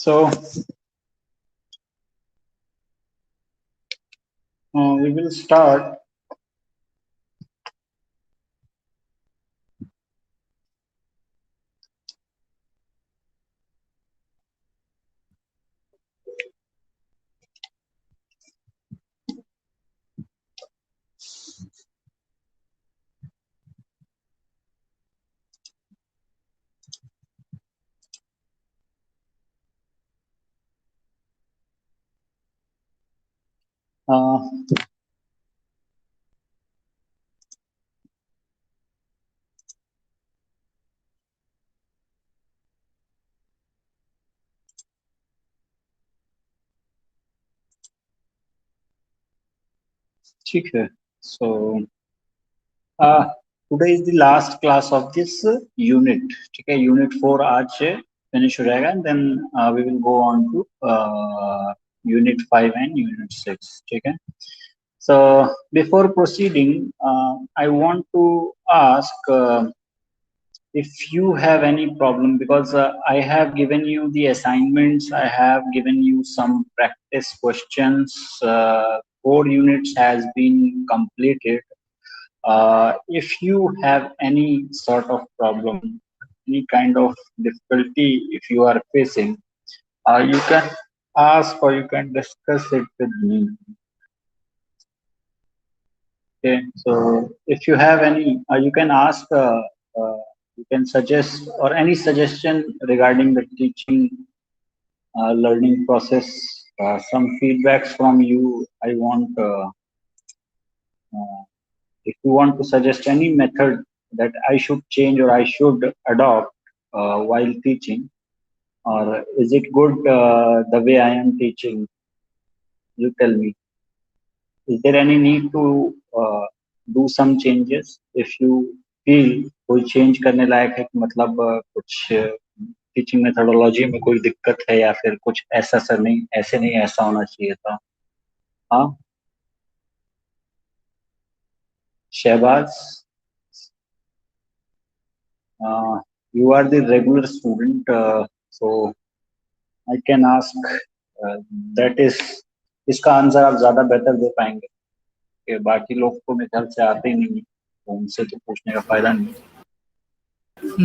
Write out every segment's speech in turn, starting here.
So we will start. Uh, ठीक है. So today is the last class of this unit. ठीक है, unit 4 आज से finish हो जाएगा, and then we will go on to unit 5 and unit 6. ठीक है. So before proceeding, I want to ask if you have any problem, because I have given you the assignments, I have given you some practice questions. 4 units has been completed. If you have any sort of problem, any kind of difficulty if you are facing, you can ask or you can discuss it with me. Okay, so if you have any, you can ask, you can suggest or any suggestion regarding the teaching learning process, some feedbacks from you. I want, if you want to suggest any method that I should change or I should adopt while teaching, or is it good the way I am teaching? You tell me. Is there any need to do some changes? If you feel कोई change करने लायक है, मतलब कुछ teaching methodology में कोई दिक्कत है या फिर कुछ ऐसा सर नहीं, ऐसे नहीं, ऐसा होना चाहिए था. हाँ, Shahbaz, you are the regular student, so I can ask, that is, इसका आंसर आप ज्यादा बेहतर दे पाएंगे कि बाकी लोग को मेरे ख्याल से आते ही नहीं है, तो उनसे तो पूछने का फायदा नहीं.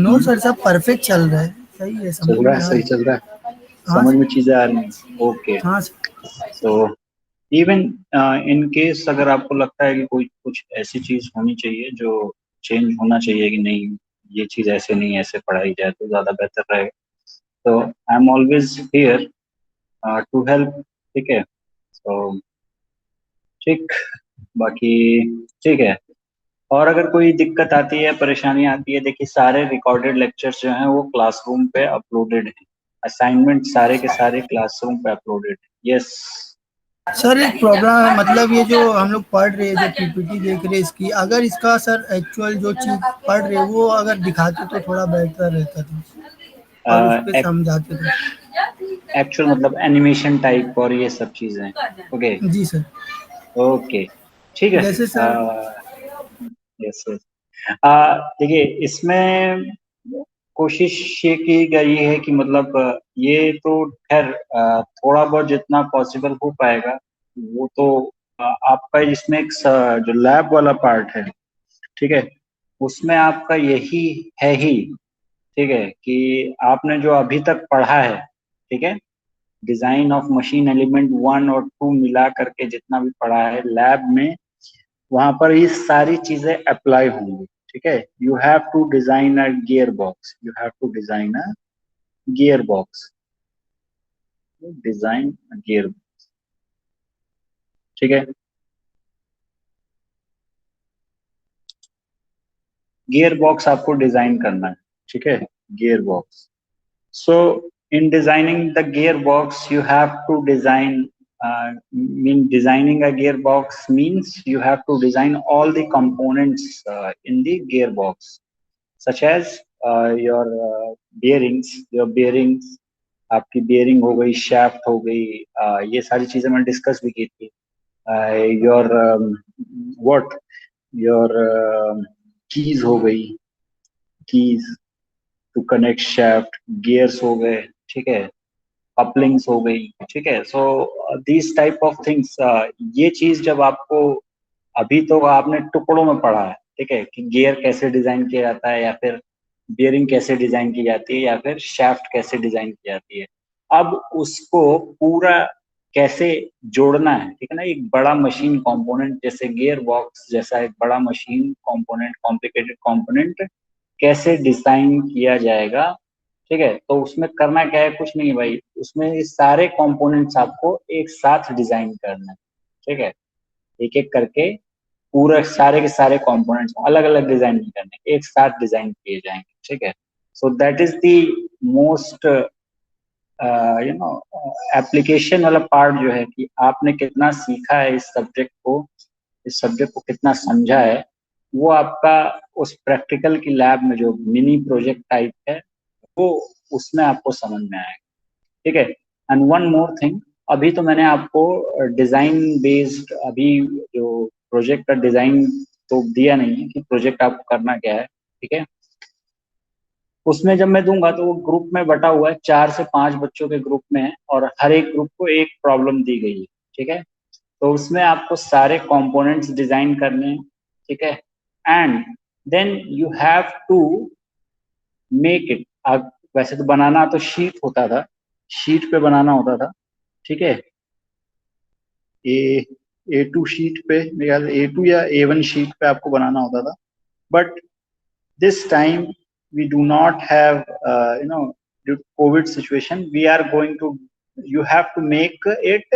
नो सर, सब परफेक्ट चल रहा है, सही है, समझ चल रहा में है, आ सही रहा चल रहा है, है। हाँ समझ में सर, चीजें आ रही हैं. ओके. हाँ sir. So even in case अगर आपको लगता है कि कोई कुछ ऐसी चीज होनी चाहिए जो चेंज होना चाहिए कि नहीं, ये चीज ऐसे नहीं ऐसे पढ़ाई जाए तो ज्यादा बेहतर रहेगा, तो I am always here to help. ठीक है. तो ठीक, बाकी ठीक है. और अगर कोई दिक्कत आती है, परेशानी आती है, देखिए सारे रिकॉर्डेड लेक्चर्स जो हैं वो क्लासरूम पे अपलोडेड हैं. असाइनमेंट सारे के सारे क्लासरूम पे अपलोडेड. यस. सर एक प्रॉब्लम है, मतलब ये जो हम लोग पढ़ रहे हैं, जो पीपीटी देख रहे हैं इसकी, अगर इसका सर एक्चुअल जो चीज़ पढ़ रहे हैं वो अगर दिखाते तो थोड़ा बेहतर रहता था और उस पे समझाते थे. एक्चुअल मतलब एनिमेशन टाइप और ये सब चीजें. ओके. जी सर. ओके, ठीक है. जैसे सर, यस. देखिए इसमें कोशिश ये की गई है कि मतलब ये तो खैर थोड़ा बहुत जितना पॉसिबल हो पाएगा वो तो आपका इसमें एक जो लैब वाला पार्ट है, ठीक है, उसमें आपका यही है ही. ठीक है, कि आपने जो अभी तक पढ़ा है, ठीक है, डिजाइन ऑफ मशीन एलिमेंट 1 और 2 मिला करके जितना भी पढ़ा है लैब में, वहां पर ये सारी चीजें अप्लाई होंगी. ठीक है. You have to design a gear box, you have to design a gear box, design gear. ठीक है. गियर बॉक्स आपको डिजाइन करना है. ठीक है, gear box. So in designing the gearbox, you have to design. Designing a gearbox means you have to design all the components in the gearbox, such as your bearings. Your bearings, आपकी bearing हो गई, shaft हो गई, ये सारी चीजें मैंने discuss भी की थी. Your what? Your keys हो गई, keys to connect shaft, gears हो गए. ठीक है. कपलिंग्स हो गई, ठीक है। So these type of things, ये चीज जब आपको, अभी तो आपने टुकड़ों में पढ़ा है, ठीक है, कि गियर कैसे डिजाइन किया जाता है, या फिर बियरिंग कैसे डिजाइन की जाती है, या फिर शाफ्ट कैसे डिजाइन की जाती है। अब उसको पूरा कैसे जोड़ना है, ठीक है ना, एक बड़ा मशीन कंपोनेंट जैसे गियर बॉक्स जैसा एक बड़ा मशीन कंपोनेंट, कॉम्प्लिकेटेड कंपोनेंट कैसे डिजाइन किया जाएगा, ठीक है। तो उसमें करना क्या है, कुछ नहीं भाई, उसमें ये सारे कंपोनेंट्स आपको एक साथ डिजाइन करना है, ठीक है। एक एक करके पूरे सारे के सारे कंपोनेंट्स अलग अलग डिजाइन नहीं करने, एक साथ डिजाइन किए जाएंगे, ठीक है। So that is the most you know application वाला पार्ट, जो है कि आपने कितना सीखा है इस सब्जेक्ट को, इस सब्जेक्ट को कितना समझा है, वो आपका उस प्रैक्टिकल की लैब में जो मिनी प्रोजेक्ट टाइप है, वो उसमें आपको समझ में आएगा, ठीक है। एंड वन मोर थिंग, अभी तो मैंने आपको डिजाइन बेस्ड अभी जो प्रोजेक्ट का डिजाइन तो दिया नहीं है कि प्रोजेक्ट आपको करना क्या है, ठीक है। उसमें जब मैं दूंगा तो वो ग्रुप में बटा हुआ है, 4 से 5 बच्चों के ग्रुप में है, और हर एक ग्रुप को एक प्रॉब्लम दी गई है, ठीक है। तो उसमें आपको सारे कंपोनेंट्स डिजाइन करने हैं, ठीक है। And then you have to make it. वैसे तो बनाना तो शीट होता था, शीट पे बनाना होता था, ठीक है। ए A2 शीट पे, मेरे ख्याल A2 या A1 शीट पे आपको बनाना होता था। But this time we do not have due to COVID situation, we are going to, you have to make it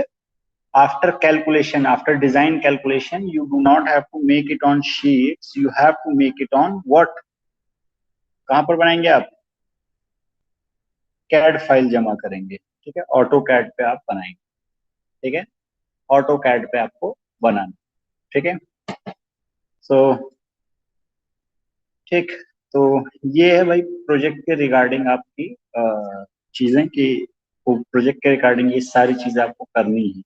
after calculation, after design calculation. You do not have to make it on sheets, you have to make it on what, कहाँ पर बनाएंगे आप, CAD file जमा करेंगे, ठीक है। Auto CAD पे आप बनाएंगे, ठीक है, ऑटो कैड पे आपको बनाना, ठीक है। सो ठीक, तो ये है भाई प्रोजेक्ट के रिगार्डिंग आपकी चीजें, कि प्रोजेक्ट के रिगार्डिंग ये सारी चीजें आपको करनी है।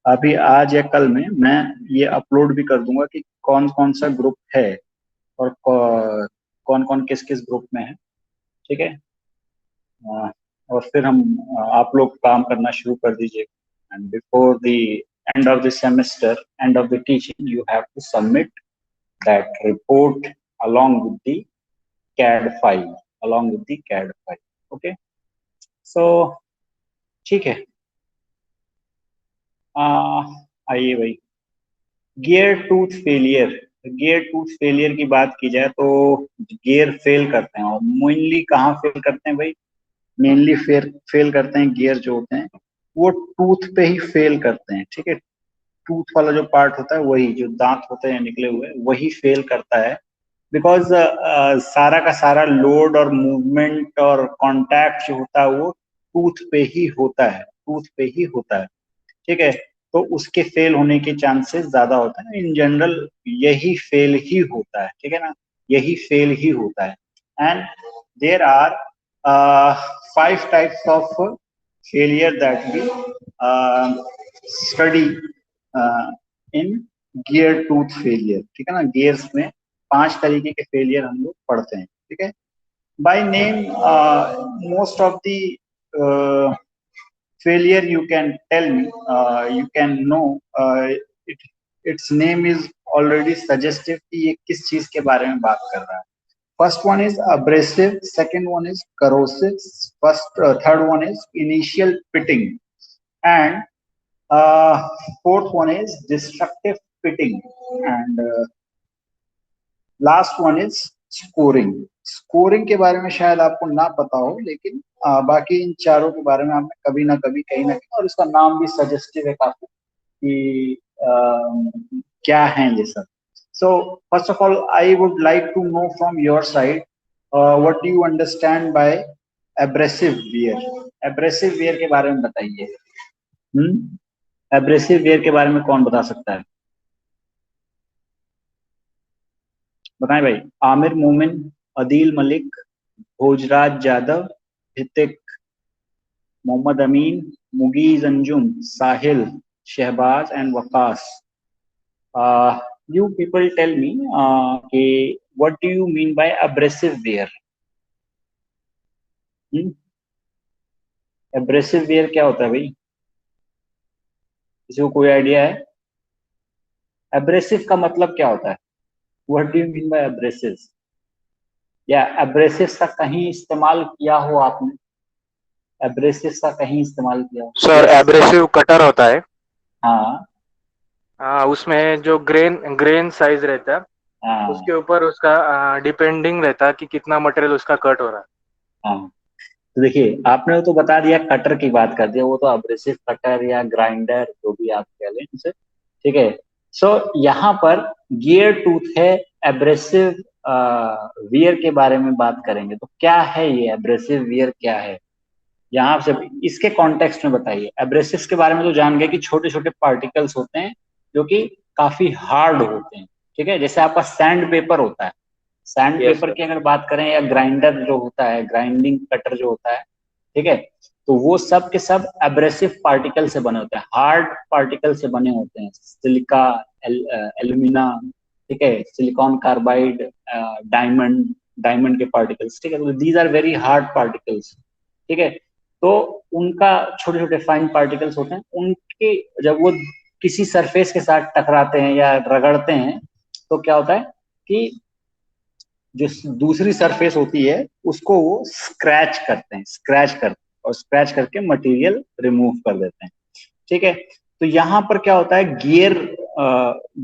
अभी आज या कल में मैं ये अपलोड भी कर दूंगा कि कौन कौन सा ग्रुप है, और कौन कौन किस किस ग्रुप में है, ठीक है। और फिर हम आप लोग काम करना शुरू कर दीजिए। And before the end of the semester, end of the teaching, you have to submit that report along with the CAD file, along with the CAD file. Okay, so ठीक है। आइए भाई, gear tooth failure, gear tooth failure की बात की जाए तो gear fail करते हैं, और मेनली कहाँ फेल करते हैं भाई, मेनली फेल करते हैं गियर जो होते हैं वो टूथ पे ही फेल करते हैं, ठीक है। टूथ वाला जो पार्ट होता है, वही जो दांत होते हैं निकले हुए, वही फेल करता है। बिकॉज सारा का सारा लोड और मूवमेंट और कांटेक्ट जो होता है वो टूथ पे ही होता है, टूथ पे ही होता है, ठीक है। तो उसके फेल होने के चांसेस ज्यादा होता है, इन जनरल यही फेल ही होता है, ठीक है ना, यही फेल ही होता है। And there are 5 types of failure that we study in gear tooth failure, ठीक है ना। गियर्स में 5 तरीके के फेलियर हम लोग पढ़ते हैं, ठीक है। By name, most of the failure you can tell me, you can know, it, its name is already suggestive कि ये किस चीज के बारे में बात कर रहा है। First one is abrasive, second one is corrosive, third one is initial pitting, and fourth one is destructive pitting, and last one is scoring. Scoring के बारे में शायद आपको ना पता हो, लेकिन बाकी इन चारों के बारे में आपने कभी ना कभी कहीं ना कहीं, और इसका नाम भी सजेस्टिव है काफी कि क्या है ये सब। So first of all I would like to know from your side what do you understand by abrasive wear. Abrasive wear के बारे में बताइए। एब्रेसिव वियर के बारे में कौन बता सकता है, बताएं भाई। Aamir Momin, Adeel Malik, Bhojraj Yadav, Hitik, Mohammad Amin, Mugeez Anjum, Sahil, Shahbaz and Waqas. You people tell me, what do you mean by abrasive wear? Abrasive wear क्या होता है भाई, किसी को कोई आइडिया है? एब्रेसिव का मतलब क्या होता है? What do you mean by abrasive? या एब्रेसिव का कहीं इस्तेमाल किया हो आपने? एब्रेसिव का कहीं इस्तेमाल किया हो? Sir yes. एब्रेसिव कटर होता है। हाँ हाँ, उसमें जो ग्रेन ग्रेन साइज रहता है हाँ उसके ऊपर उसका डिपेंडिंग रहता है कि कितना मटेरियल उसका कट हो रहा है। हाँ। तो देखिए, आपने तो बता दिया, कटर की बात कर दिया, वो तो अब्रेसिव कटर या ग्राइंडर जो भी आप कह लें उसे, ठीक है। सो यहाँ पर गियर टूथ है, एब्रेसिव वियर के बारे में बात करेंगे तो क्या है ये एब्रेसिव वियर, क्या है? यहाँ से इसके कॉन्टेक्स्ट में बताइए। एब्रेसिव्स के बारे में तो जान गए कि छोटे छोटे पार्टिकल्स होते हैं जो कि काफी हार्ड होते हैं, ठीक है, जैसे आपका सैंड पेपर होता है। Sand yes paper sir. की अगर बात करें, या ग्राइंडर जो होता है, ग्राइंडिंग कटर जो होता है, ठीक है, तो वो सब के सब एब्रेसिव पार्टिकल से बने होते हैं, हार्ड पार्टिकल से बने होते हैं। सिलिका, एल्यूमिना, ठीक है, सिलिकॉन कार्बाइड, डायमंड, डायमंड के पार्टिकल्स, ठीक है, तो these are very hard particles, ठीक है। तो उनका छोटे छोटे फाइन पार्टिकल्स होते हैं, उनके जब वो किसी सरफेस के साथ टकराते हैं या रगड़ते हैं तो क्या होता है कि जो दूसरी सरफेस होती है उसको वो स्क्रैच करते हैं, स्क्रैच करते हैं, और स्क्रैच करके मटेरियल रिमूव कर देते हैं, ठीक है। तो यहाँ पर क्या होता है, गियर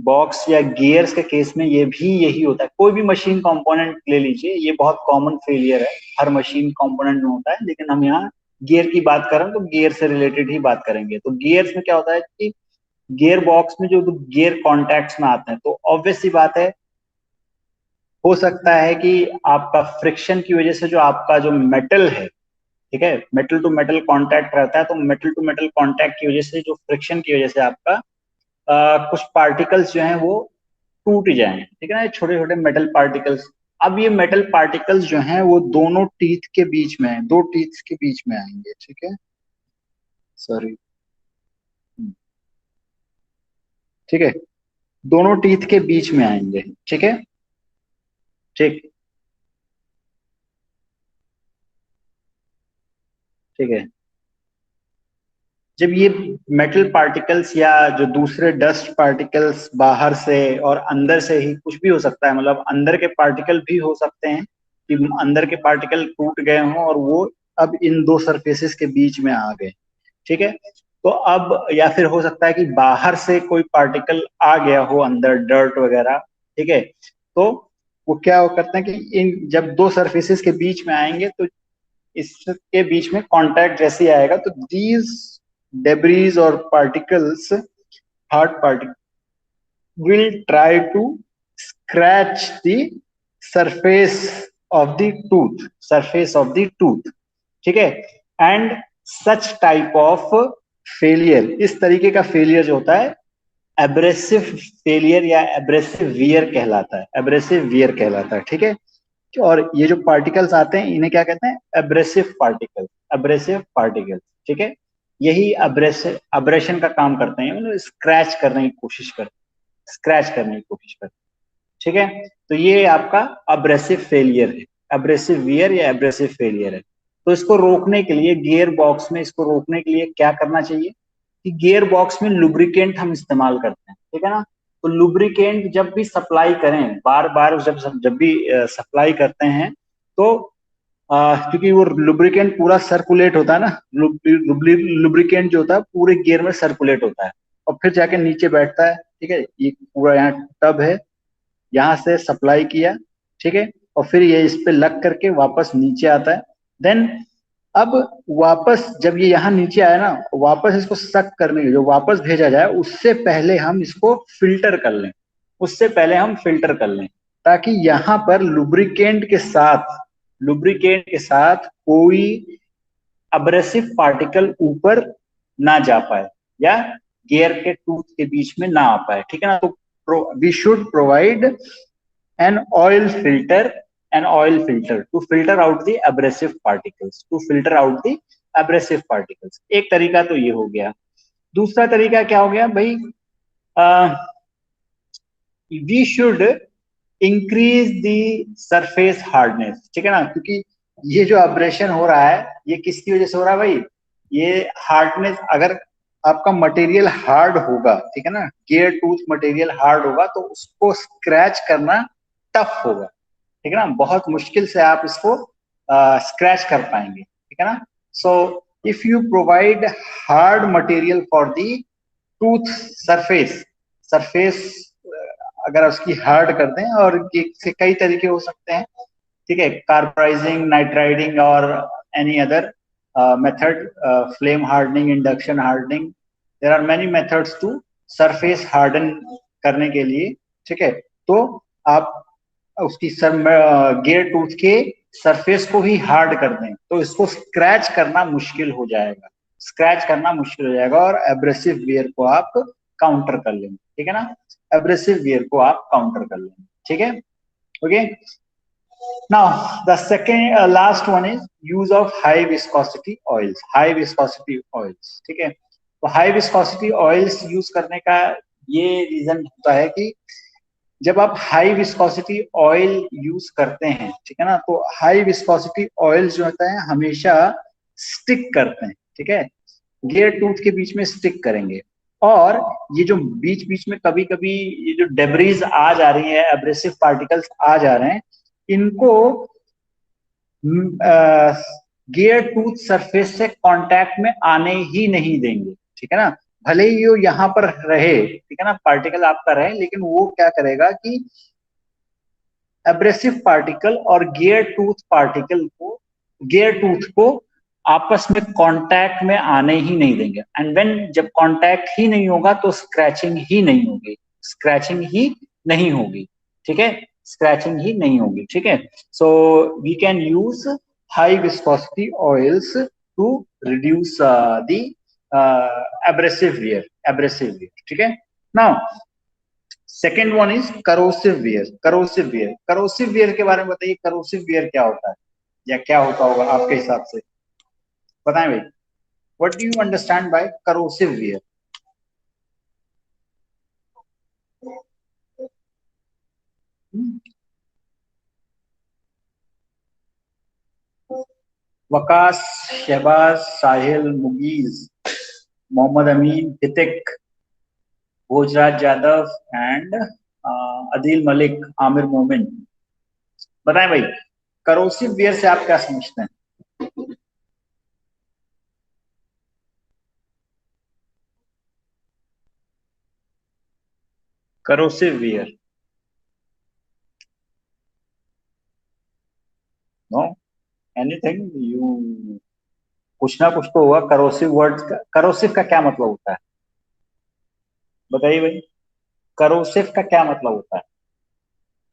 बॉक्स या गियर्स के केस में ये भी यही होता है। कोई भी मशीन कंपोनेंट ले लीजिए, ये बहुत कॉमन फेलियर है, हर मशीन कंपोनेंट में होता है, लेकिन हम यहाँ गियर की बात करें तो गियर से रिलेटेड ही बात करेंगे। तो गियर्स में क्या होता है कि गियर बॉक्स में जो गियर कॉन्टैक्ट्स में आते हैं, तो ऑब्वियस सी बात है, हो सकता है कि आपका फ्रिक्शन की वजह से जो आपका जो मेटल है, ठीक है, मेटल टू मेटल कांटेक्ट रहता है, तो मेटल टू मेटल कांटेक्ट की वजह से, जो फ्रिक्शन की वजह से आपका कुछ पार्टिकल्स जो हैं वो टूट जाएं, ठीक है ना, छोटे छोटे मेटल पार्टिकल्स। अब ये मेटल पार्टिकल्स जो हैं वो दोनों टीथ के बीच में है, दो टीथ के बीच में आएंगे, ठीक है, सॉरी, ठीक है, दोनों टीथ के बीच में आएंगे, ठीक है, ठीक, ठीक है। जब ये मेटल पार्टिकल्स या जो दूसरे डस्ट पार्टिकल्स बाहर से और अंदर से ही कुछ भी हो सकता है, मतलब अंदर के पार्टिकल भी हो सकते हैं कि अंदर के पार्टिकल टूट गए हों और वो अब इन दो सरफेसेस के बीच में आ गए, ठीक है। तो अब या फिर हो सकता है कि बाहर से कोई पार्टिकल आ गया हो अंदर, डर्ट वगैरह, ठीक है, तो वो क्या वो करते हैं कि इन जब दो सरफेसेस के बीच में आएंगे तो इसके बीच में कांटेक्ट जैसे ही आएगा तो these debris or particles, hard particles, will try to scratch the surface of the tooth, surface of the tooth, ठीक है। And such type of failure, इस तरीके का फेलियर जो होता है एब्रेसिव फेलियर या एब्रेसिव वियर कहलाता है, एब्रेसिव वियर कहलाता है, ठीक है। और ये जो पार्टिकल्स आते हैं इन्हें क्या कहते हैं, एब्रेसिव पार्टिकल, एब्रेसिव पार्टिकल, ठीक है। यही अब्रेसिव अब्रेशन का काम करते हैं, मतलब स्क्रैच करने की कोशिश करते हैं, स्क्रैच करने की कोशिश करते हैं, ठीक है। तो ये आपका अब्रेसिव फेलियर है, अब्रेसिव वियर या एब्रेसिव फेलियर है। तो इसको रोकने के लिए गियर बॉक्स में, इसको रोकने के लिए क्या करना चाहिए कि गियर बॉक्स में लुब्रिकेंट हम इस्तेमाल करते हैं, ठीक है ना। तो लुब्रिकेंट जब भी सप्लाई करें, बार बार जब भी सप्लाई करते हैं, तो क्योंकि वो लुब्रिकेंट पूरा सर्कुलेट होता है ना, लुब्रिकेंट जो होता है पूरे गियर में सर्कुलेट होता है और फिर जाके नीचे बैठता है, ठीक है। ये पूरा यहाँ टब है, यहाँ से सप्लाई किया, ठीक है, और फिर ये इस पे लग करके वापस नीचे आता है। देन अब वापस जब ये यहाँ नीचे आया ना, वापस इसको सक करने के जो वापस भेजा जाए उससे पहले हम इसको फिल्टर कर लें, उससे पहले हम फिल्टर कर लें, ताकि यहाँ पर लुब्रिकेंट के साथ, लुब्रिकेंट के साथ कोई अब्रेसिव पार्टिकल ऊपर ना जा पाए या गियर के टूथ के बीच में ना आ पाए, ठीक है ना। तो we should provide an oil filter, an oil filter to filter out the abrasive particles, to filter out the abrasive particles। एक तरीका तो ये हो गया। दूसरा तरीका क्या हो गया भाई, we should increase the surface hardness, ठीक है ना, क्योंकि ये जो अब्रेशन हो रहा है ये किसकी वजह से हो रहा है भाई, ये हार्डनेस, अगर आपका मटेरियल हार्ड होगा, ठीक है ना, गियर टूथ मटेरियल हार्ड होगा तो उसको स्क्रैच करना टफ होगा, ठीक है ना, बहुत मुश्किल से आप इसको स्क्रैच कर पाएंगे, ठीक है ना। So if you provide hard material for the tooth surface, surface अगर उसकी हार्ड कर दें, और इसके कई तरीके हो सकते हैं, ठीक है, कार्बोराइजिंग, नाइट्राइडिंग और any other method, flame hardening, induction hardening, there are many methods to surface harden करने के लिए, ठीक है। तो आप उसकी गियर टूथ के सरफेस को ही हार्ड कर दें तो इसको स्क्रैच करना मुश्किल हो जाएगा, स्क्रैच करना मुश्किल हो जाएगा, और एब्रेसिव वियर को आप काउंटर कर लेंगे, ठीक है ना, एब्रेसिव वियर को आप काउंटर कर लेंगे, ठीक है। Okay, now the second last one is use of high viscosity oils, high viscosity oils, ठीक है। तो हाई विस्कोसिटी ऑयल्स यूज करने का ये रीजन होता है कि जब आप हाई विस्कोसिटी ऑयल यूज करते हैं, ठीक है ना, तो हाई विस्कोसिटी ऑयल जो होता है हमेशा स्टिक करते हैं, ठीक है, गियर टूथ के बीच में स्टिक करेंगे, और ये जो बीच बीच में कभी कभी ये जो डेब्रीज आ जा रही है, एब्रेसिव पार्टिकल्स आ जा रहे हैं, इनको गियर टूथ सरफेस से कांटेक्ट में आने ही नहीं देंगे, ठीक है ना, भले ही वो यहाँ पर रहे, ठीक है ना, पार्टिकल आपका रहे, लेकिन वो क्या करेगा कि एब्रेसिव पार्टिकल और गियर टूथ पार्टिकल को, गियर टूथ को आपस में कांटेक्ट में आने ही नहीं देंगे, एंड व्हेन जब कांटेक्ट ही नहीं होगा तो स्क्रैचिंग ही नहीं होगी, स्क्रैचिंग ही नहीं होगी, ठीक है, स्क्रैचिंग ही नहीं होगी, ठीक है। So we can use high viscosity oils to reduce the abrasive wear, ठीक है। Now second one is corrosive wear, corrosive wear, corrosive wear के बारे में बताइए, करोसिव वियर क्या होता है या क्या होता होगा आपके हिसाब से, बताएं भाई, what do you understand by corrosive wear? Waqas, Shahbaz, Sahil, Mugeez, Mohammad Amin, Hitik, Bhojraj Yadav and Adeel Malik, Aamir Momin, बताएं भाई, करोसिव वियर से आप क्या समझते हैं? Corrosive wear, know anything, you, कुछ ना कुछ तो हुआ। करोसिव वर्ड का, करोसिव का क्या मतलब होता है बताइए भाई, करोसिव का क्या मतलब होता है?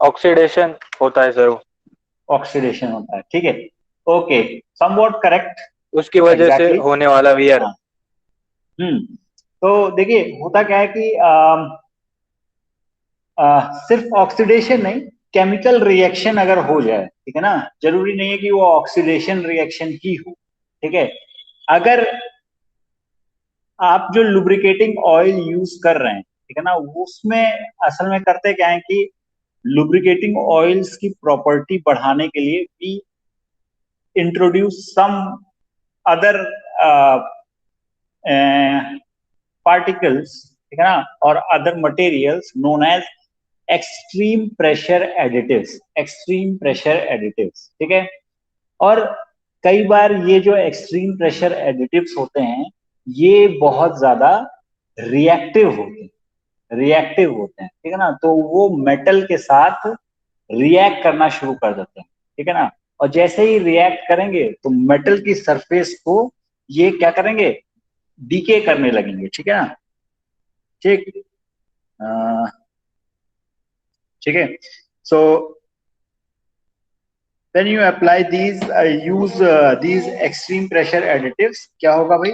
ऑक्सीडेशन होता है सर वो, ऑक्सीडेशन होता है, ठीक है, ओके, समवॉट करेक्ट, उसकी वजह से एग्जैक्टली, होने वाला वियर। हाँ, तो देखिए होता क्या है कि सिर्फ ऑक्सीडेशन नहीं, केमिकल रिएक्शन अगर हो जाए, ठीक है ना, जरूरी नहीं है कि वो ऑक्सीडेशन रिएक्शन ही हो, ठीक है, अगर आप जो लुब्रिकेटिंग ऑयल यूज कर रहे हैं, ठीक है ना, उसमें असल में करते क्या है कि लुब्रिकेटिंग ऑयल्स की प्रॉपर्टी बढ़ाने के लिए we introduce some other particles, ठीक है ना, और other materials known as extreme pressure additives, extreme pressure additives, ठीक है। और कई बार ये जो एक्सट्रीम प्रेशर एडिटिव्स होते हैं ये बहुत ज्यादा रिएक्टिव होते हैं, रिएक्टिव होते हैं, ठीक है ना, तो वो मेटल के साथ रिएक्ट करना शुरू कर देते हैं, ठीक है ना, और जैसे ही रिएक्ट करेंगे तो मेटल की सरफेस को ये क्या करेंगे, डीके करने लगेंगे, ठीक है ना, ठीक, ठीक है। सो when you apply these use these extreme pressure additives, क्या होगा भाई,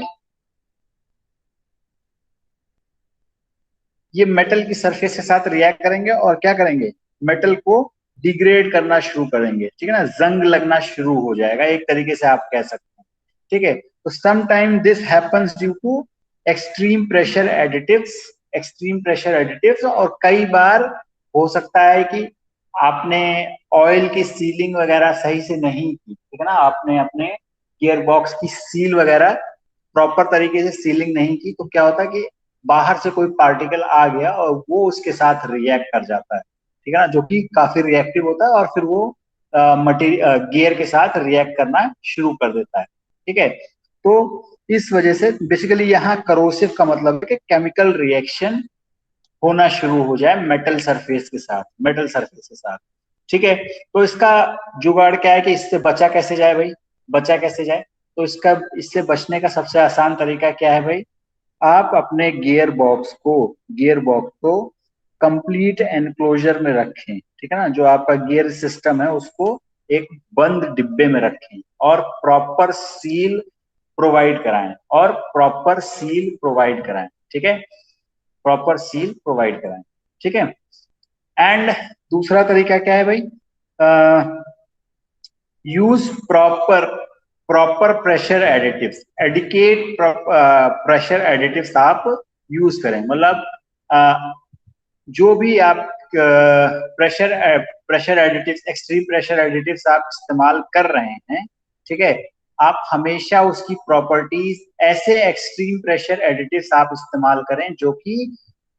ये मेटल की सरफेस के साथ रिएक्ट करेंगे और क्या करेंगे, मेटल को डिग्रेड करना शुरू करेंगे, ठीक है ना, जंग लगना शुरू हो जाएगा, एक तरीके से आप कह सकते हैं, ठीक है। तो sometime this happens due to extreme pressure additives, extreme pressure additives, और कई बार हो सकता है कि आपने ऑयल की सीलिंग वगैरह सही से नहीं की, ठीक है ना, आपने अपने गियर बॉक्स की सील वगैरह प्रॉपर तरीके से सीलिंग नहीं की तो क्या होता है कि बाहर से कोई पार्टिकल आ गया और वो उसके साथ रिएक्ट कर जाता है, ठीक है ना, जो कि काफी रिएक्टिव होता है और फिर वो मटेरियल गियर के साथ रिएक्ट करना शुरू कर देता है, ठीक है। तो इस वजह से बेसिकली यहाँ करोसिव का मतलब है कि केमिकल रिएक्शन होना शुरू हो जाए मेटल सरफेस के साथ, मेटल सरफेस के साथ, ठीक है। तो इसका जुगाड़ क्या है कि इससे बचा कैसे जाए भाई, बचा कैसे जाए, तो इसका इससे बचने का सबसे आसान तरीका क्या है भाई, आप अपने गियर बॉक्स को कंप्लीट एनक्लोजर में रखें, ठीक है ना, जो आपका गियर सिस्टम है उसको एक बंद डिब्बे में रखें और प्रॉपर सील प्रोवाइड कराएं, और प्रॉपर सील प्रोवाइड कराएं, ठीक है, प्रॉपर सील प्रोवाइड कराएं, ठीक है। एंड दूसरा तरीका क्या है भाई, use proper proper pressure additives, adequate pressure additives आप यूज करें, मतलब जो भी आप pressure pressure additives, extreme pressure additives आप इस्तेमाल कर रहे हैं, ठीक है, आप हमेशा उसकी प्रॉपर्टीज ऐसे एक्सट्रीम प्रेशर एडिटिव्स आप इस्तेमाल करें जो कि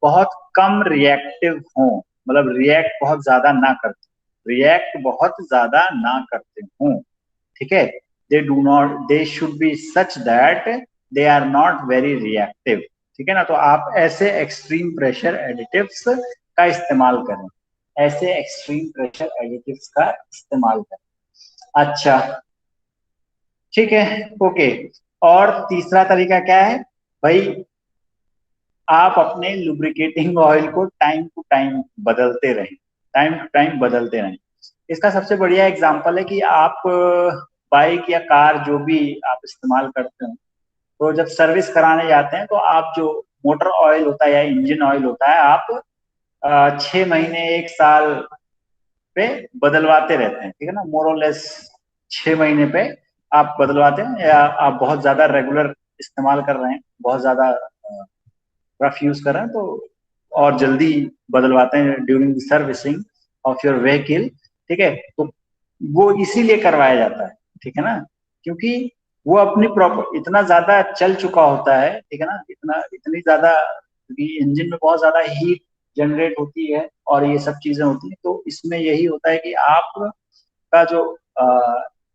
बहुत कम रिएक्टिव हों, मतलब रिएक्ट बहुत ज्यादा ना करते हों, ठीक है। They should be such that they are not very reactive, ठीक है ना। तो आप ऐसे एक्सट्रीम प्रेशर एडिटिव्स का इस्तेमाल करें, ऐसे एक्सट्रीम प्रेशर एडिटिव्स का इस्तेमाल करें। अच्छा, ठीक है, ओके। और तीसरा तरीका क्या है भाई, आप अपने लुब्रिकेटिंग ऑयल को टाइम टू टाइम बदलते रहें, टाइम टू टाइम बदलते रहें। इसका सबसे बढ़िया एग्जांपल है कि आप बाइक या कार जो भी आप इस्तेमाल करते हो, तो जब सर्विस कराने जाते हैं तो आप जो मोटर ऑयल होता है या इंजन ऑयल होता है, आप 6 महीने 1 साल पे बदलवाते रहते हैं, ठीक है ना, मोर और लेस 6 महीने पे आप बदलवाते हैं, या आप बहुत ज्यादा रेगुलर इस्तेमाल कर रहे हैं, बहुत ज्यादा रफ यूज कर रहे हैं, तो और जल्दी बदलवाते हैं during the servicing of your vehicle, ठीक है। तो वो इसीलिए करवाया जाता है, ठीक है ना, क्योंकि वो अपनी प्रॉपर इतना ज्यादा चल चुका होता है, ठीक है ना, इतनी ज्यादा, क्योंकि इंजन में बहुत ज्यादा हीट जनरेट होती है और ये सब चीजें होती हैं, तो इसमें यही होता है कि आपका जो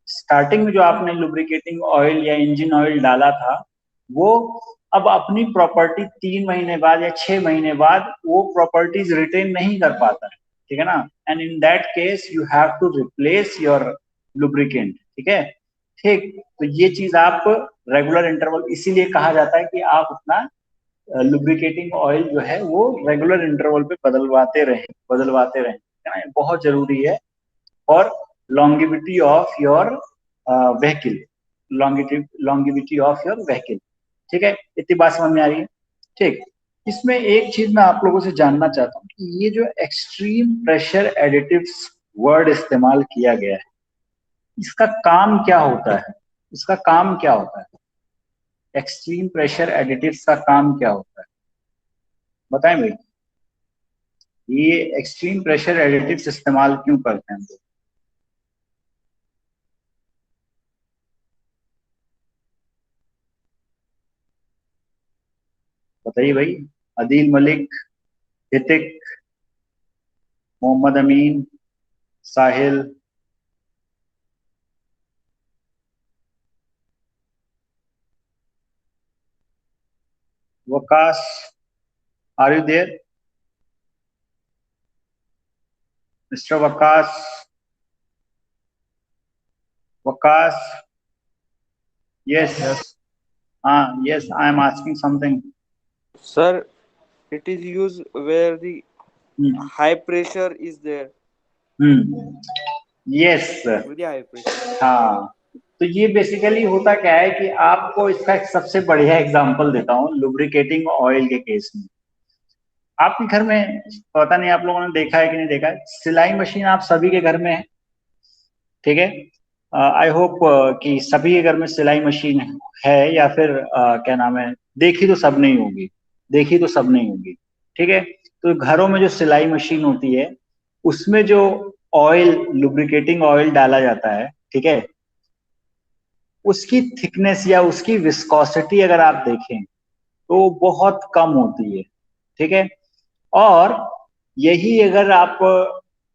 स्टार्टिंग में जो आपने लुब्रिकेटिंग ऑयल या इंजन ऑयल डाला था, वो अब अपनी प्रॉपर्टी 3 महीने बाद या 6 महीने बाद वो प्रॉपर्टीज रिटेन नहीं कर पाता है, ठीक है ना, and in that case you have to replace your lubricant, ठीक है, ठीक। तो ये चीज आप रेगुलर इंटरवल, इसीलिए कहा जाता है कि आप अपना लुब्रिकेटिंग ऑयल जो है वो रेगुलर इंटरवल पे बदलवाते रहें, है ना, बहुत जरूरी है। और longevity of your vehicle, longevity of your vehicle, ठीक है, इतनी बात समझ में आ रही है, ठीक। इसमें एक चीज मैं आप लोगों से जानना चाहता हूँ कि ये जो एक्सट्रीम प्रेशर एडिटिव्स वर्ड इस्तेमाल किया गया है, इसका काम क्या होता है, इसका काम क्या होता है, एक्सट्रीम प्रेशर एडिटिव्स का काम क्या होता है, बताएं भाई, ये एक्सट्रीम प्रेशर एडिटिव्स इस्तेमाल क्यों करते हैं हम लोग? बताइए भाई, Adeel Malik, Hitik, Mohammad Amin, Sahil, Waqas, are you there mister Waqas? Waqas, yes, हाँ, yes, I am asking something. Sir, it is used where the high pressure is there. Yes, With the high pressure. हाँ, तो ये बेसिकली होता क्या है कि आपको इसका एक सबसे बढ़िया एग्जांपल देता हूँ लुब्रिकेटिंग ऑयल के केस में। आपके घर में, पता नहीं आप लोगों ने देखा है कि नहीं देखा है, सिलाई मशीन आप सभी के घर में है, ठीक है, आई होप कि सभी के घर में सिलाई मशीन है, या फिर क्या नाम है, देखी तो सब नहीं होगी, देखी तो सब नहीं होगी, ठीक है। तो घरों में जो सिलाई मशीन होती है उसमें जो ऑयल, लुब्रिकेटिंग ऑयल डाला जाता है, ठीक है, उसकी थिकनेस या उसकी विस्कोसिटी अगर आप देखें तो बहुत कम होती है, ठीक है। और यही अगर आप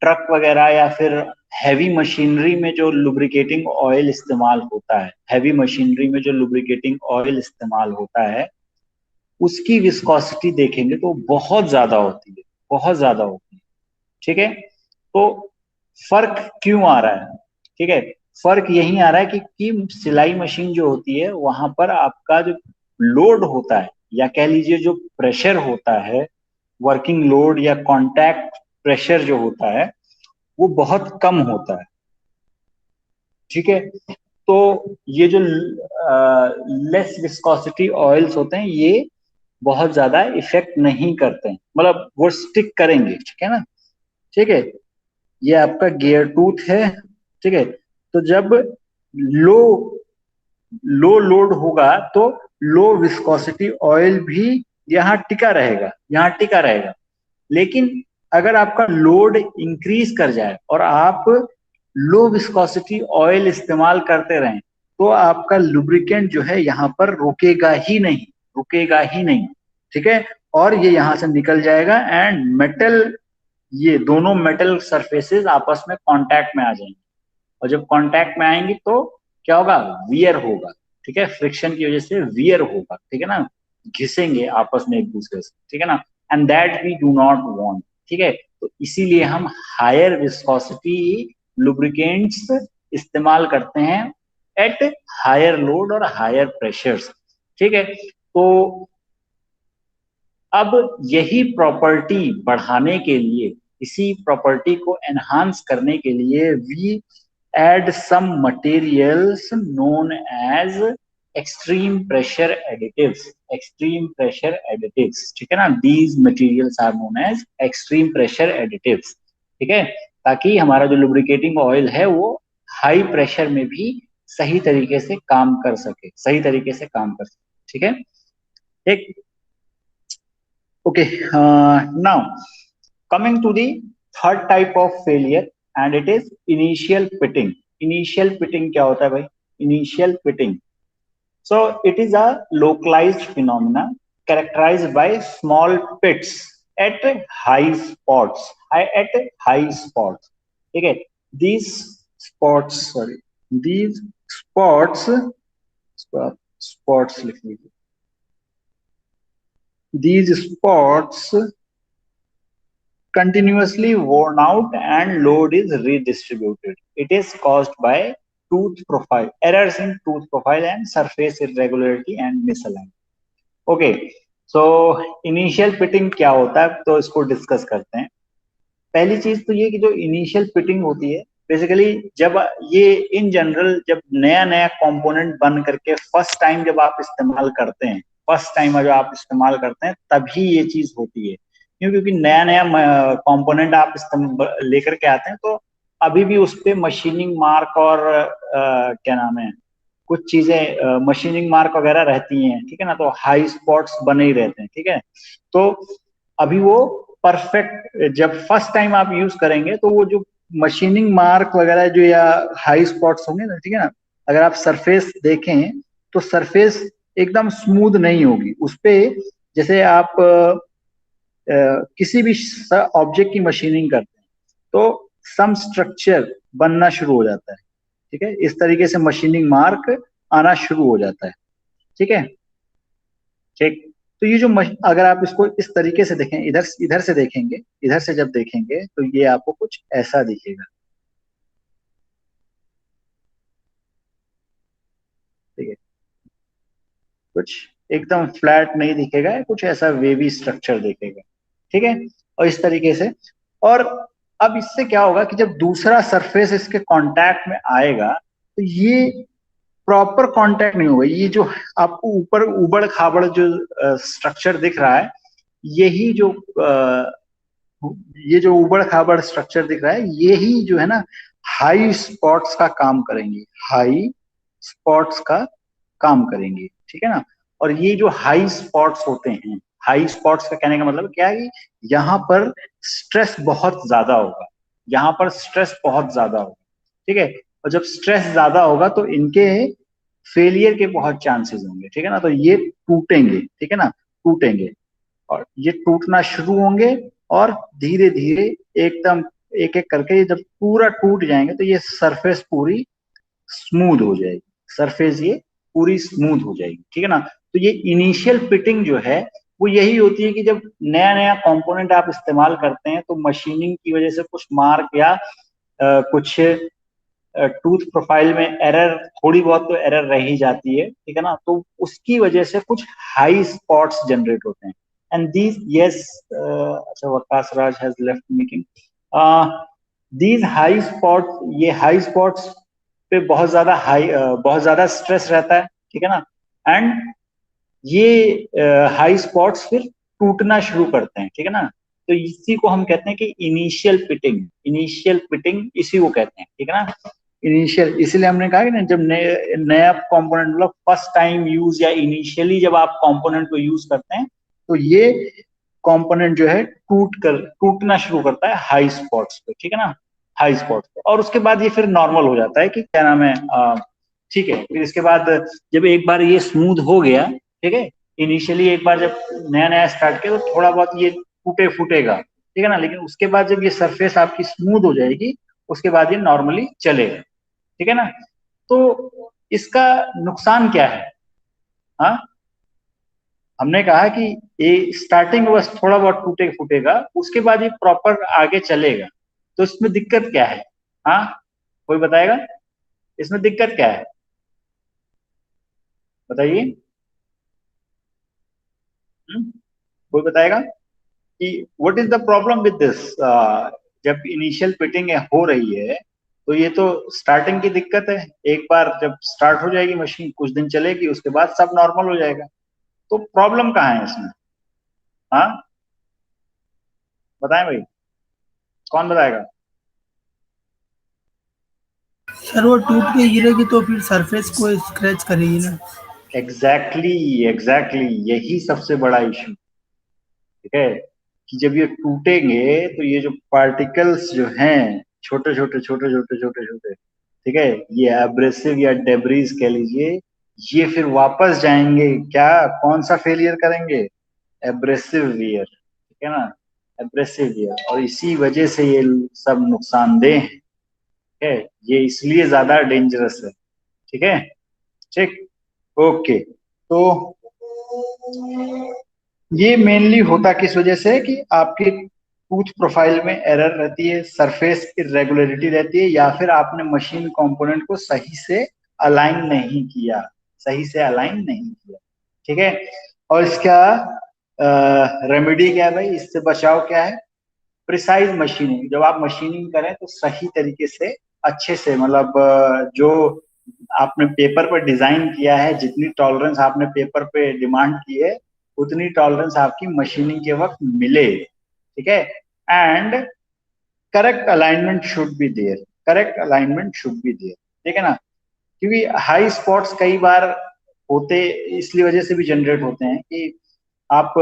ट्रक वगैरह या फिर हैवी मशीनरी में जो लुब्रिकेटिंग ऑयल इस्तेमाल होता है, हैवी मशीनरी में जो लुब्रिकेटिंग ऑयल इस्तेमाल होता है, उसकी विस्कोसिटी देखेंगे तो बहुत ज्यादा होती है, बहुत ज्यादा होती है, ठीक है। तो फर्क क्यों आ रहा है, ठीक है, फर्क यही आ रहा है कि सिलाई मशीन जो होती है वहां पर आपका जो लोड होता है या कह लीजिए जो प्रेशर होता है, वर्किंग लोड या कांटेक्ट प्रेशर जो होता है वो बहुत कम होता है, ठीक है। तो ये जो लेस विस्कोसिटी ऑयल्स होते हैं ये बहुत ज्यादा इफेक्ट नहीं करते हैं, मतलब वो स्टिक करेंगे, ठीक है ना, ठीक है। ये आपका गियर टूथ है, ठीक है। तो जब लो लो लोड होगा तो लो विस्कोसिटी ऑयल भी यहाँ टिका रहेगा, यहाँ टिका रहेगा। लेकिन अगर आपका लोड इंक्रीज कर जाए और आप लो विस्कोसिटी ऑयल इस्तेमाल करते रहें तो आपका लुब्रिकेंट जो है यहाँ पर रुकेगा ही नहीं, रुकेगा ही नहीं, ठीक है। और ये यहाँ से निकल जाएगा एंड मेटल, ये दोनों मेटल सरफेसेस आपस में कांटेक्ट में आ जाएंगे। और जब कांटेक्ट में आएंगे तो क्या होगा, वियर होगा, ठीक है, फ्रिक्शन की वजह से वियर होगा, ठीक है ना, घिसेंगे आपस में एक दूसरे से, ठीक है ना। And that we do not want, ठीक है। तो इसीलिए हम हायर विस्कोसिटी लुब्रिकेंट्स इस्तेमाल करते हैं एट हायर लोड और हायर प्रेशर्स, ठीक है। तो अब यही प्रॉपर्टी बढ़ाने के लिए, इसी प्रॉपर्टी को एनहांस करने के लिए we add some materials known as extreme pressure additives, extreme pressure additives, ठीक है ना। these materials are known as extreme pressure additives, ठीक है, ताकि हमारा जो लुब्रिकेटिंग ऑयल है वो हाई प्रेशर में भी सही तरीके से काम कर सके, सही तरीके से काम कर सके, ठीक है, ठीक। Okay, now coming to the third type of failure and it is initial pitting. Initial pitting क्या होता है भाई, initial pitting, so it is a localized phenomena characterized by small pits at high spots, at high spots, ठीक है। these spots, sorry, these spots, spots लिख लीजिए, these spots continuously worn out and load is redistributed. It is caused by tooth profile, errors in tooth profile and surface irregularity and misalignment. Okay, so initial pitting क्या होता है तो इसको discuss करते हैं। पहली चीज तो ये कि जो इनिशियल फिटिंग होती है बेसिकली जब ये इन जनरल जब नया नया कंपोनेंट बन करके फर्स्ट टाइम जब आप इस्तेमाल करते हैं, फर्स्ट टाइम जब आप इस्तेमाल करते हैं तभी ये चीज होती है, क्योंकि नया नया कंपोनेंट आप लेकर के आते हैं तो अभी भी उस पर मशीनिंग मार्क और क्या नाम है कुछ चीजें मशीनिंग मार्क वगैरह रहती हैं, ठीक है ना, तो हाई स्पॉट्स बने ही रहते हैं, ठीक है। तो अभी वो परफेक्ट जब फर्स्ट टाइम आप यूज करेंगे तो वो जो मशीनिंग मार्क वगैरह जो या हाई स्पॉट्स होंगे ना, ठीक है ना, अगर आप सरफेस देखें तो सरफेस एकदम स्मूथ नहीं होगी उस पे। जैसे आप किसी भी ऑब्जेक्ट की मशीनिंग करते हैं तो सम स्ट्रक्चर बनना शुरू हो जाता है, ठीक है, इस तरीके से मशीनिंग मार्क आना शुरू हो जाता है, ठीक है, ठीक। तो ये जो अगर आप इसको इस तरीके से देखें, इधर से देखेंगे, इधर से जब देखेंगे तो ये आपको कुछ ऐसा दिखेगा, ठीक है, कुछ एकदम फ्लैट नहीं दिखेगा, कुछ ऐसा वेवी स्ट्रक्चर दिखेगा, ठीक है, और इस तरीके से। और अब इससे क्या होगा कि जब दूसरा सरफेस इसके कांटेक्ट में आएगा तो ये प्रॉपर कांटेक्ट नहीं होगा, ये जो आपको ऊपर उबड़ खाबड़ जो स्ट्रक्चर दिख रहा है, यही जो ये जो उबड़ खाबड़ स्ट्रक्चर दिख रहा है यही जो है ना हाई स्पॉट्स का काम करेंगे, हाई स्पॉट्स का काम करेंगे, ठीक है ना। और ये जो हाई स्पॉट्स होते हैं, हाई स्पॉट्स का कहने का मतलब क्या है कि यहाँ पर स्ट्रेस बहुत ज्यादा होगा, यहाँ पर स्ट्रेस बहुत ज्यादा होगा, ठीक है। और जब स्ट्रेस ज्यादा होगा तो इनके फेलियर के बहुत चांसेस होंगे, ठीक है ना। तो ये टूटेंगे, ठीक है ना, टूटेंगे, और ये टूटना शुरू होंगे, और धीरे धीरे एकदम एक एक करके ये जब पूरा टूट जाएंगे तो ये सरफेस पूरी स्मूथ हो जाएगी, सरफेस ये पूरी स्मूथ हो जाएगी, ठीक है ना। तो ये इनिशियल फिटिंग जो है वो यही होती है कि जब नया नया कंपोनेंट आप इस्तेमाल करते हैं तो मशीनिंग की वजह से कुछ मार्क या कुछ टूथ प्रोफाइल में एरर, थोड़ी बहुत तो एरर रह ही जाती है, ठीक है ना। तो उसकी वजह से कुछ हाई स्पॉट्स जनरेट होते हैं, एंड दीज यस, अच्छा Waqas Raj has left meeting, these high spot, ये हाई स्पॉट्स पे बहुत ज्यादा स्ट्रेस रहता है, ठीक है ना। एंड ये हाई स्पॉट्स फिर टूटना शुरू करते हैं, ठीक है ना। तो इसी को हम कहते हैं कि इनिशियल पिटिंग, इनिशियल पिटिंग इसी को कहते हैं, ठीक है ना, इनिशियल। इसीलिए हमने कहा कि ना जब नया कंपोनेंट, मतलब फर्स्ट टाइम यूज या इनिशियली जब आप कंपोनेंट को यूज करते हैं तो ये कंपोनेंट जो है टूटना शुरू करता है हाई स्पॉट्स पे, ठीक है ना, हाई स्पॉट्स पे। और उसके बाद ये फिर नॉर्मल हो जाता है कि क्या नाम है, ठीक है। फिर इसके बाद जब एक बार ये स्मूथ हो गया, ठीक है, इनिशियली एक बार जब नया नया स्टार्ट किया तो थोड़ा बहुत ये फूटेगा, ठीक है ना, लेकिन उसके बाद जब ये सरफेस आपकी स्मूथ हो जाएगी उसके बाद ये नॉर्मली चलेगा, ठीक है ना। तो इसका नुकसान क्या है, हाँ, हमने कहा कि ये स्टार्टिंग में बस थोड़ा बहुत फूटेगा, उसके बाद ये प्रॉपर आगे चलेगा। तो इसमें दिक्कत क्या है, हाँ, कोई बताएगा इसमें दिक्कत क्या है, बताइए। कोई बताएगा कि what is the problem with this. जब इनिशियल फिटिंग हो रही है तो ये तो स्टार्टिंग की दिक्कत है, एक बार जब स्टार्ट हो जाएगी मशीन कुछ दिन चलेगी उसके बाद सब नॉर्मल हो जाएगा। तो प्रॉब्लम कहाँ है इसमें, हाँ, बताएं भाई, कौन बताएगा। सर वो टूट के गिरेगी तो फिर सरफेस को स्क्रैच करेगी ना। एग्जैक्टली, एग्जैक्टली, यही सबसे बड़ा इशू, ठीक है, कि जब ये टूटेंगे तो ये जो पार्टिकल्स जो हैं, छोटे छोटे, ठीक है, ये एब्रेसिव या डेब्रीज कह लीजिए, ये फिर वापस जाएंगे, क्या, कौन सा फेलियर करेंगे, एब्रेसिव वियर, ठीक है ना, एब्रेसिव वियर, और इसी वजह से ये सब नुकसानदेह है, ठीक है, ये इसलिए ज्यादा डेंजरस है, ठीक है, ठीक, ओके। तो ये मेनली होता किस वजह से कि आपके टूथ प्रोफाइल में एरर रहती है, सरफेस इरेगुलरिटी रहती है, या फिर आपने मशीन कंपोनेंट को सही से अलाइन नहीं किया, सही से अलाइन नहीं किया, ठीक है। और इसका रेमेडी क्या है भाई, इससे बचाव क्या है, प्रिसाइज मशीनिंग। जब आप मशीनिंग करें तो सही तरीके से, अच्छे से, मतलब जो आपने पेपर पर डिजाइन किया है, जितनी टॉलरेंस आपने पेपर पे डिमांड की है उतनी टॉलरेंस आपकी मशीनिंग के वक्त मिले, ठीक है। And correct alignment should be there, correct alignment should be there, ठीक है ना। क्योंकि हाई स्पॉट्स कई बार होते इसलिए वजह से भी जनरेट होते हैं कि आप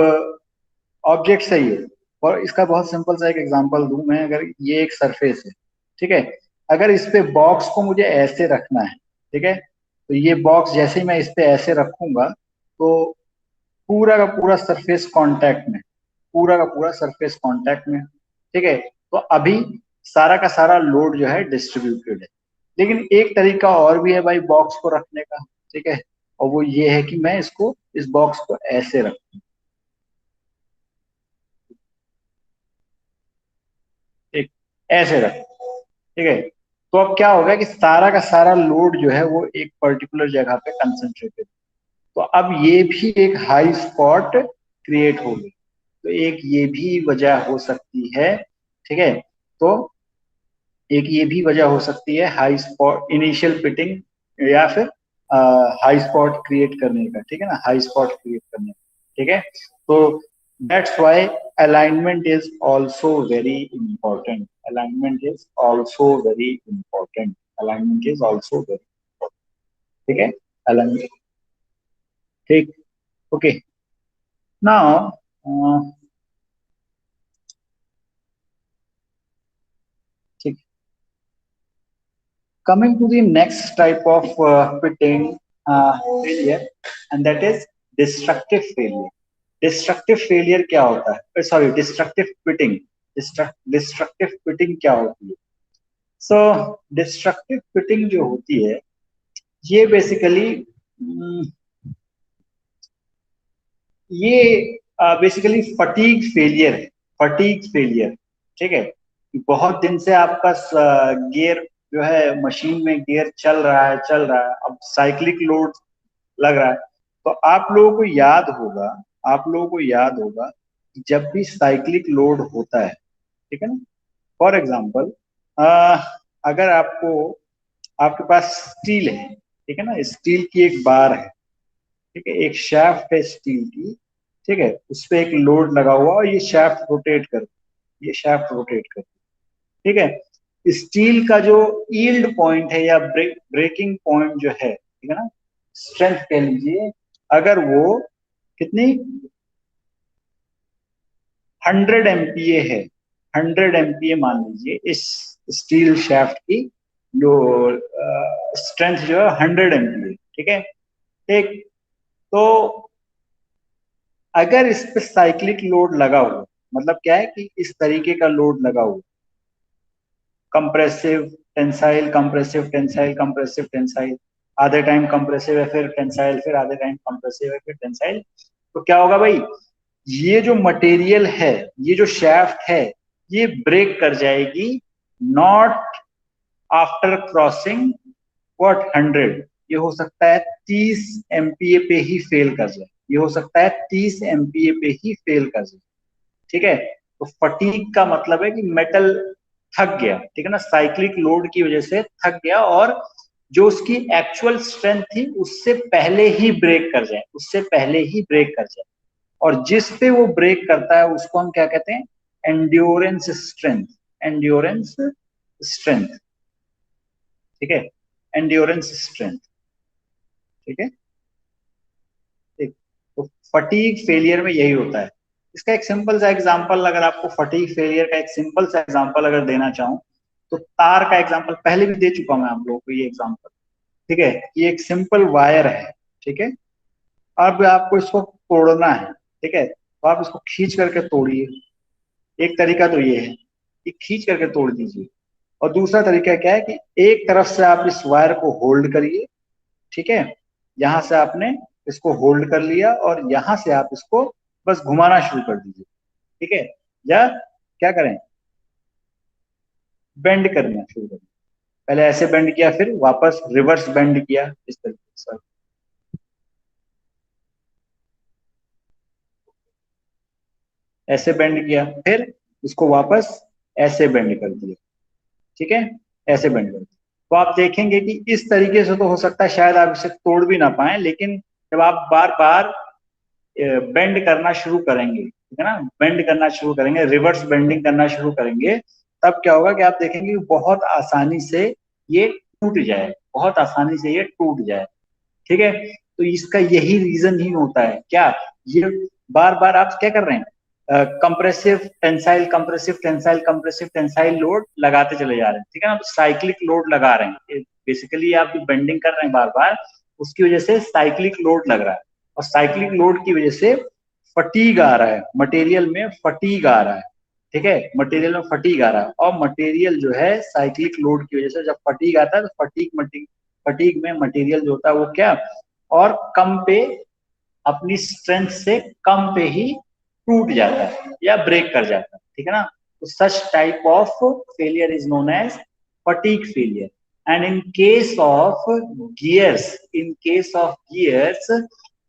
ऑब्जेक्ट सही है। और इसका बहुत सिंपल सा एक एग्जांपल दूं मैं, अगर ये एक सरफेस है, ठीक है, अगर इस पे बॉक्स को मुझे ऐसे रखना है, ठीक है, तो ये बॉक्स जैसे ही मैं इस पे ऐसे रखूंगा तो पूरा का पूरा सरफेस कांटेक्ट में, पूरा का पूरा सरफेस कांटेक्ट में, ठीक है। तो अभी सारा का सारा लोड जो है डिस्ट्रीब्यूटेड है। लेकिन एक तरीका और भी है भाई बॉक्स को रखने का, ठीक है, और वो ये है कि मैं इसको, इस बॉक्स को ऐसे रखूं, ठीक, ऐसे रख, ठीक है। तो अब क्या होगा कि सारा का सारा लोड जो है वो एक पर्टिकुलर जगह पे कंसंट्रेटेड, तो अब ये भी एक हाई स्पॉट क्रिएट होगी, तो एक ये भी वजह हो सकती है, ठीक है। तो एक ये भी वजह हो सकती है हाई स्पॉट इनिशियल फिटिंग या फिर हाई स्पॉट क्रिएट करने का, ठीक है ना, हाई स्पॉट क्रिएट करने का, ठीक है। तो that's why alignment is also very important, alignment is also very important, alignment is also very, ठीक है, अलाइनमेंट, ठीक, ओके। नाउ ठीक, coming to the next type of fitting, failure, and that is destructive failure. Destructive failure क्या होता है? Sorry, destructive quitting. Destructive quitting क्या होती है? So destructive quitting जो होती है, ये बेसिकली बेसिकली फटीग फेलियर है. फटीग फेलियर, ठीक है. बहुत दिन से आपका गियर जो है, मशीन में गियर चल रहा है, अब साइक्लिक लोड लग रहा है. तो आप लोगों को याद होगा कि जब भी साइक्लिक लोड होता है, ठीक है ना, फॉर एग्जाम्पल अगर आपके पास स्टील है, ठीक है ना, स्टील की एक बार है, ठीक है, एक शाफ्ट है स्टील की, ठीक है, उस पर एक लोड लगा हुआ और ये शाफ्ट रोटेट करती, ठीक है. स्टील का जो यील्ड पॉइंट है या ब्रेकिंग पॉइंट जो है, ठीक है ना, स्ट्रेंथ कह लीजिए, अगर वो कितनी 100 MPa है, 100 MPa मान लीजिए, इस स्टील शाफ्ट की जो स्ट्रेंथ जो है 100 MPa, ठीक है. एक तो अगर इस पे साइक्लिक लोड लगा हुआ, मतलब क्या है कि इस तरीके का लोड लगा हुआ, कंप्रेसिव टेंसाइल, आधे टाइम कंप्रेसिव है, फिर टेंसाइल, फिर आधे टाइम कंप्रेसिव है, फिर टेंसाइल, तो क्या होगा भाई, ये जो मटेरियल है, ये जो शाफ्ट है, ये ब्रेक कर जाएगी, नॉट आफ्टर क्रॉसिंग व्हाट 100. ये हो सकता है 30 MPa पे ही फेल कर जाए, ठीक है. तो फटीग का मतलब है कि मेटल थक गया, ठीक है ना, साइक्लिक लोड की वजह से थक गया, और जो उसकी एक्चुअल स्ट्रेंथ थी उससे पहले ही ब्रेक कर जाए, और जिस पे वो ब्रेक करता है उसको हम क्या कहते हैं? एंड्योरेंस स्ट्रेंथ, ठीक है, एंड्योरेंस स्ट्रेंथ, ठीक है. तो फटीग फेलियर में यही होता है. इसका एक सिंपल सा एग्जांपल, अगर आपको फटीग फेलियर का एक सिंपल सा एग्जांपल अगर देना चाहूं, तो तार का एग्जांपल पहले भी दे चुका मैं आप लोगों को ये एग्जांपल, ठीक है. ये एक सिंपल वायर है, ठीक है. अब आपको इसको तोड़ना है, ठीक है, तो आप इसको खींच करके तोड़िए. एक तरीका तो ये है कि खींच करके तोड़ दीजिए, और दूसरा तरीका क्या है कि एक तरफ से आप इस वायर को होल्ड करिए, ठीक है, यहां से आपने इसको होल्ड कर लिया और यहां से आप इसको बस घुमाना शुरू कर दीजिए, ठीक है, या क्या करें, बेंड करना शुरू करें. पहले ऐसे बेंड किया, फिर वापस रिवर्स बेंड किया, इस तरीके से ऐसे बेंड किया, फिर इसको वापस ऐसे बेंड कर दिया, ठीक है, ऐसे बेंड कर दिया. तो आप देखेंगे कि इस तरीके से तो हो सकता है शायद आप इसे तोड़ भी ना पाए, लेकिन जब आप बार बार बेंड करना शुरू करेंगे, ठीक है ना, बेंड करना शुरू करेंगे, रिवर्स बेंडिंग करना शुरू करेंगे, तब क्या होगा कि आप देखेंगे कि बहुत आसानी से ये टूट जाए, ठीक है. तो इसका यही रीजन ही होता है, क्या, ये बार बार आप क्या कर रहे हैं, कंप्रेसिव टेंसाइल लोड लगाते चले जा रहे हैं, ठीक है ना, तो साइक्लिक लोड लगा रहे हैं. बेसिकली आप जो बेंडिंग कर रहे हैं बार बार, उसकी वजह से साइक्लिक लोड लग रहा है, और साइक्लिक लोड की वजह से फटीग आ रहा है, मटेरियल में फटीग आ रहा है, ठीक है, मटेरियल में फटीग आ रहा है. और मटेरियल जो है साइक्लिक लोड की वजह से जब फटीग आता है, तो फटीग में मटेरियल जो होता है वो क्या, और कम पे, अपनी स्ट्रेंथ से कम पे ही टूट जाता है या ब्रेक कर जाता है, ठीक है ना. तो such type of failure is known as fatigue failure. And in case of gears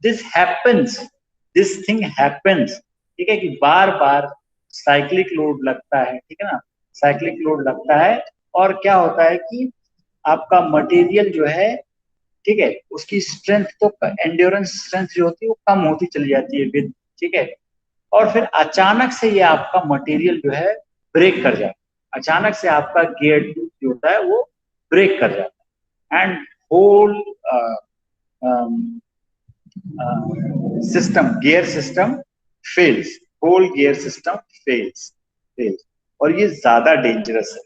this thing happens, ठीक है, कि बार बार साइक्लिक लोड लगता है, ठीक है ना, साइक्लिक लोड लगता है, और क्या होता है कि आपका मटेरियल जो है, ठीक है, उसकी स्ट्रेंथ, तो एंड्योरेंस स्ट्रेंथ जो होती है वो कम होती चली जाती है विद, ठीक है, और फिर अचानक से ये आपका मटेरियल जो है ब्रेक कर जाता है, अचानक से आपका गियर ट्यूब जो होता है वो ब्रेक कर जाता है, and whole gear system fails, और ये ज्यादा डेंजरस है,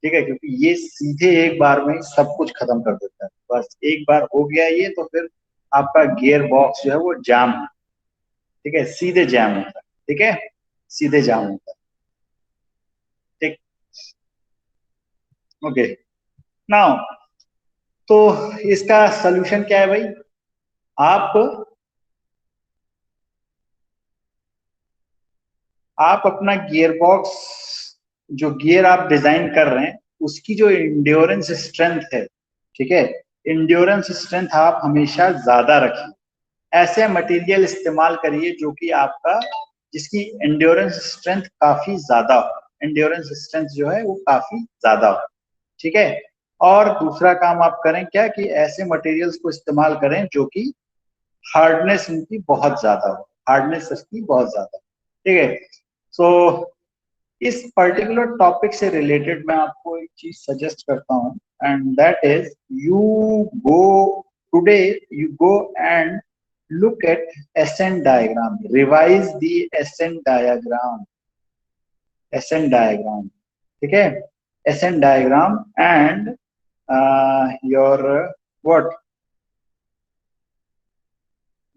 ठीक है, क्योंकि ये सीधे एक बार में सब कुछ खत्म कर देता है, बस एक बार हो गया ये तो फिर आपका गियर बॉक्स जो है वो जाम, ठीक है, सीधे जाम होता है, ठीक है, सीधे जाम होता है, ठीक। ओके, नाउ तो इसका सलूशन क्या है भाई, आप अपना गियर बॉक्स, जो गियर आप डिजाइन कर रहे हैं उसकी जो इंड्योरेंस स्ट्रेंथ है, ठीक है, इंड्योरेंस स्ट्रेंथ आप हमेशा ज्यादा रखिए, ऐसे मटेरियल इस्तेमाल करिए जो कि आपका, जिसकी एंड्योरेंस स्ट्रेंथ काफी ज्यादा हो, एंड्योरेंस स्ट्रेंथ जो है वो काफी ज्यादा हो, ठीक है। और दूसरा काम आप करें क्या कि ऐसे मटेरियल्स को इस्तेमाल करें जो कि हार्डनेस इनकी बहुत ज्यादा हो, हार्डनेस इसकी बहुत ज्यादा, ठीक है। सो इस पर्टिकुलर टॉपिक से रिलेटेड मैं आपको एक चीज सजेस्ट करता हूँ, and that is you go today, you go and look at SN diagram, revise the SN diagram, SN diagram, ठीक है, SN diagram and your what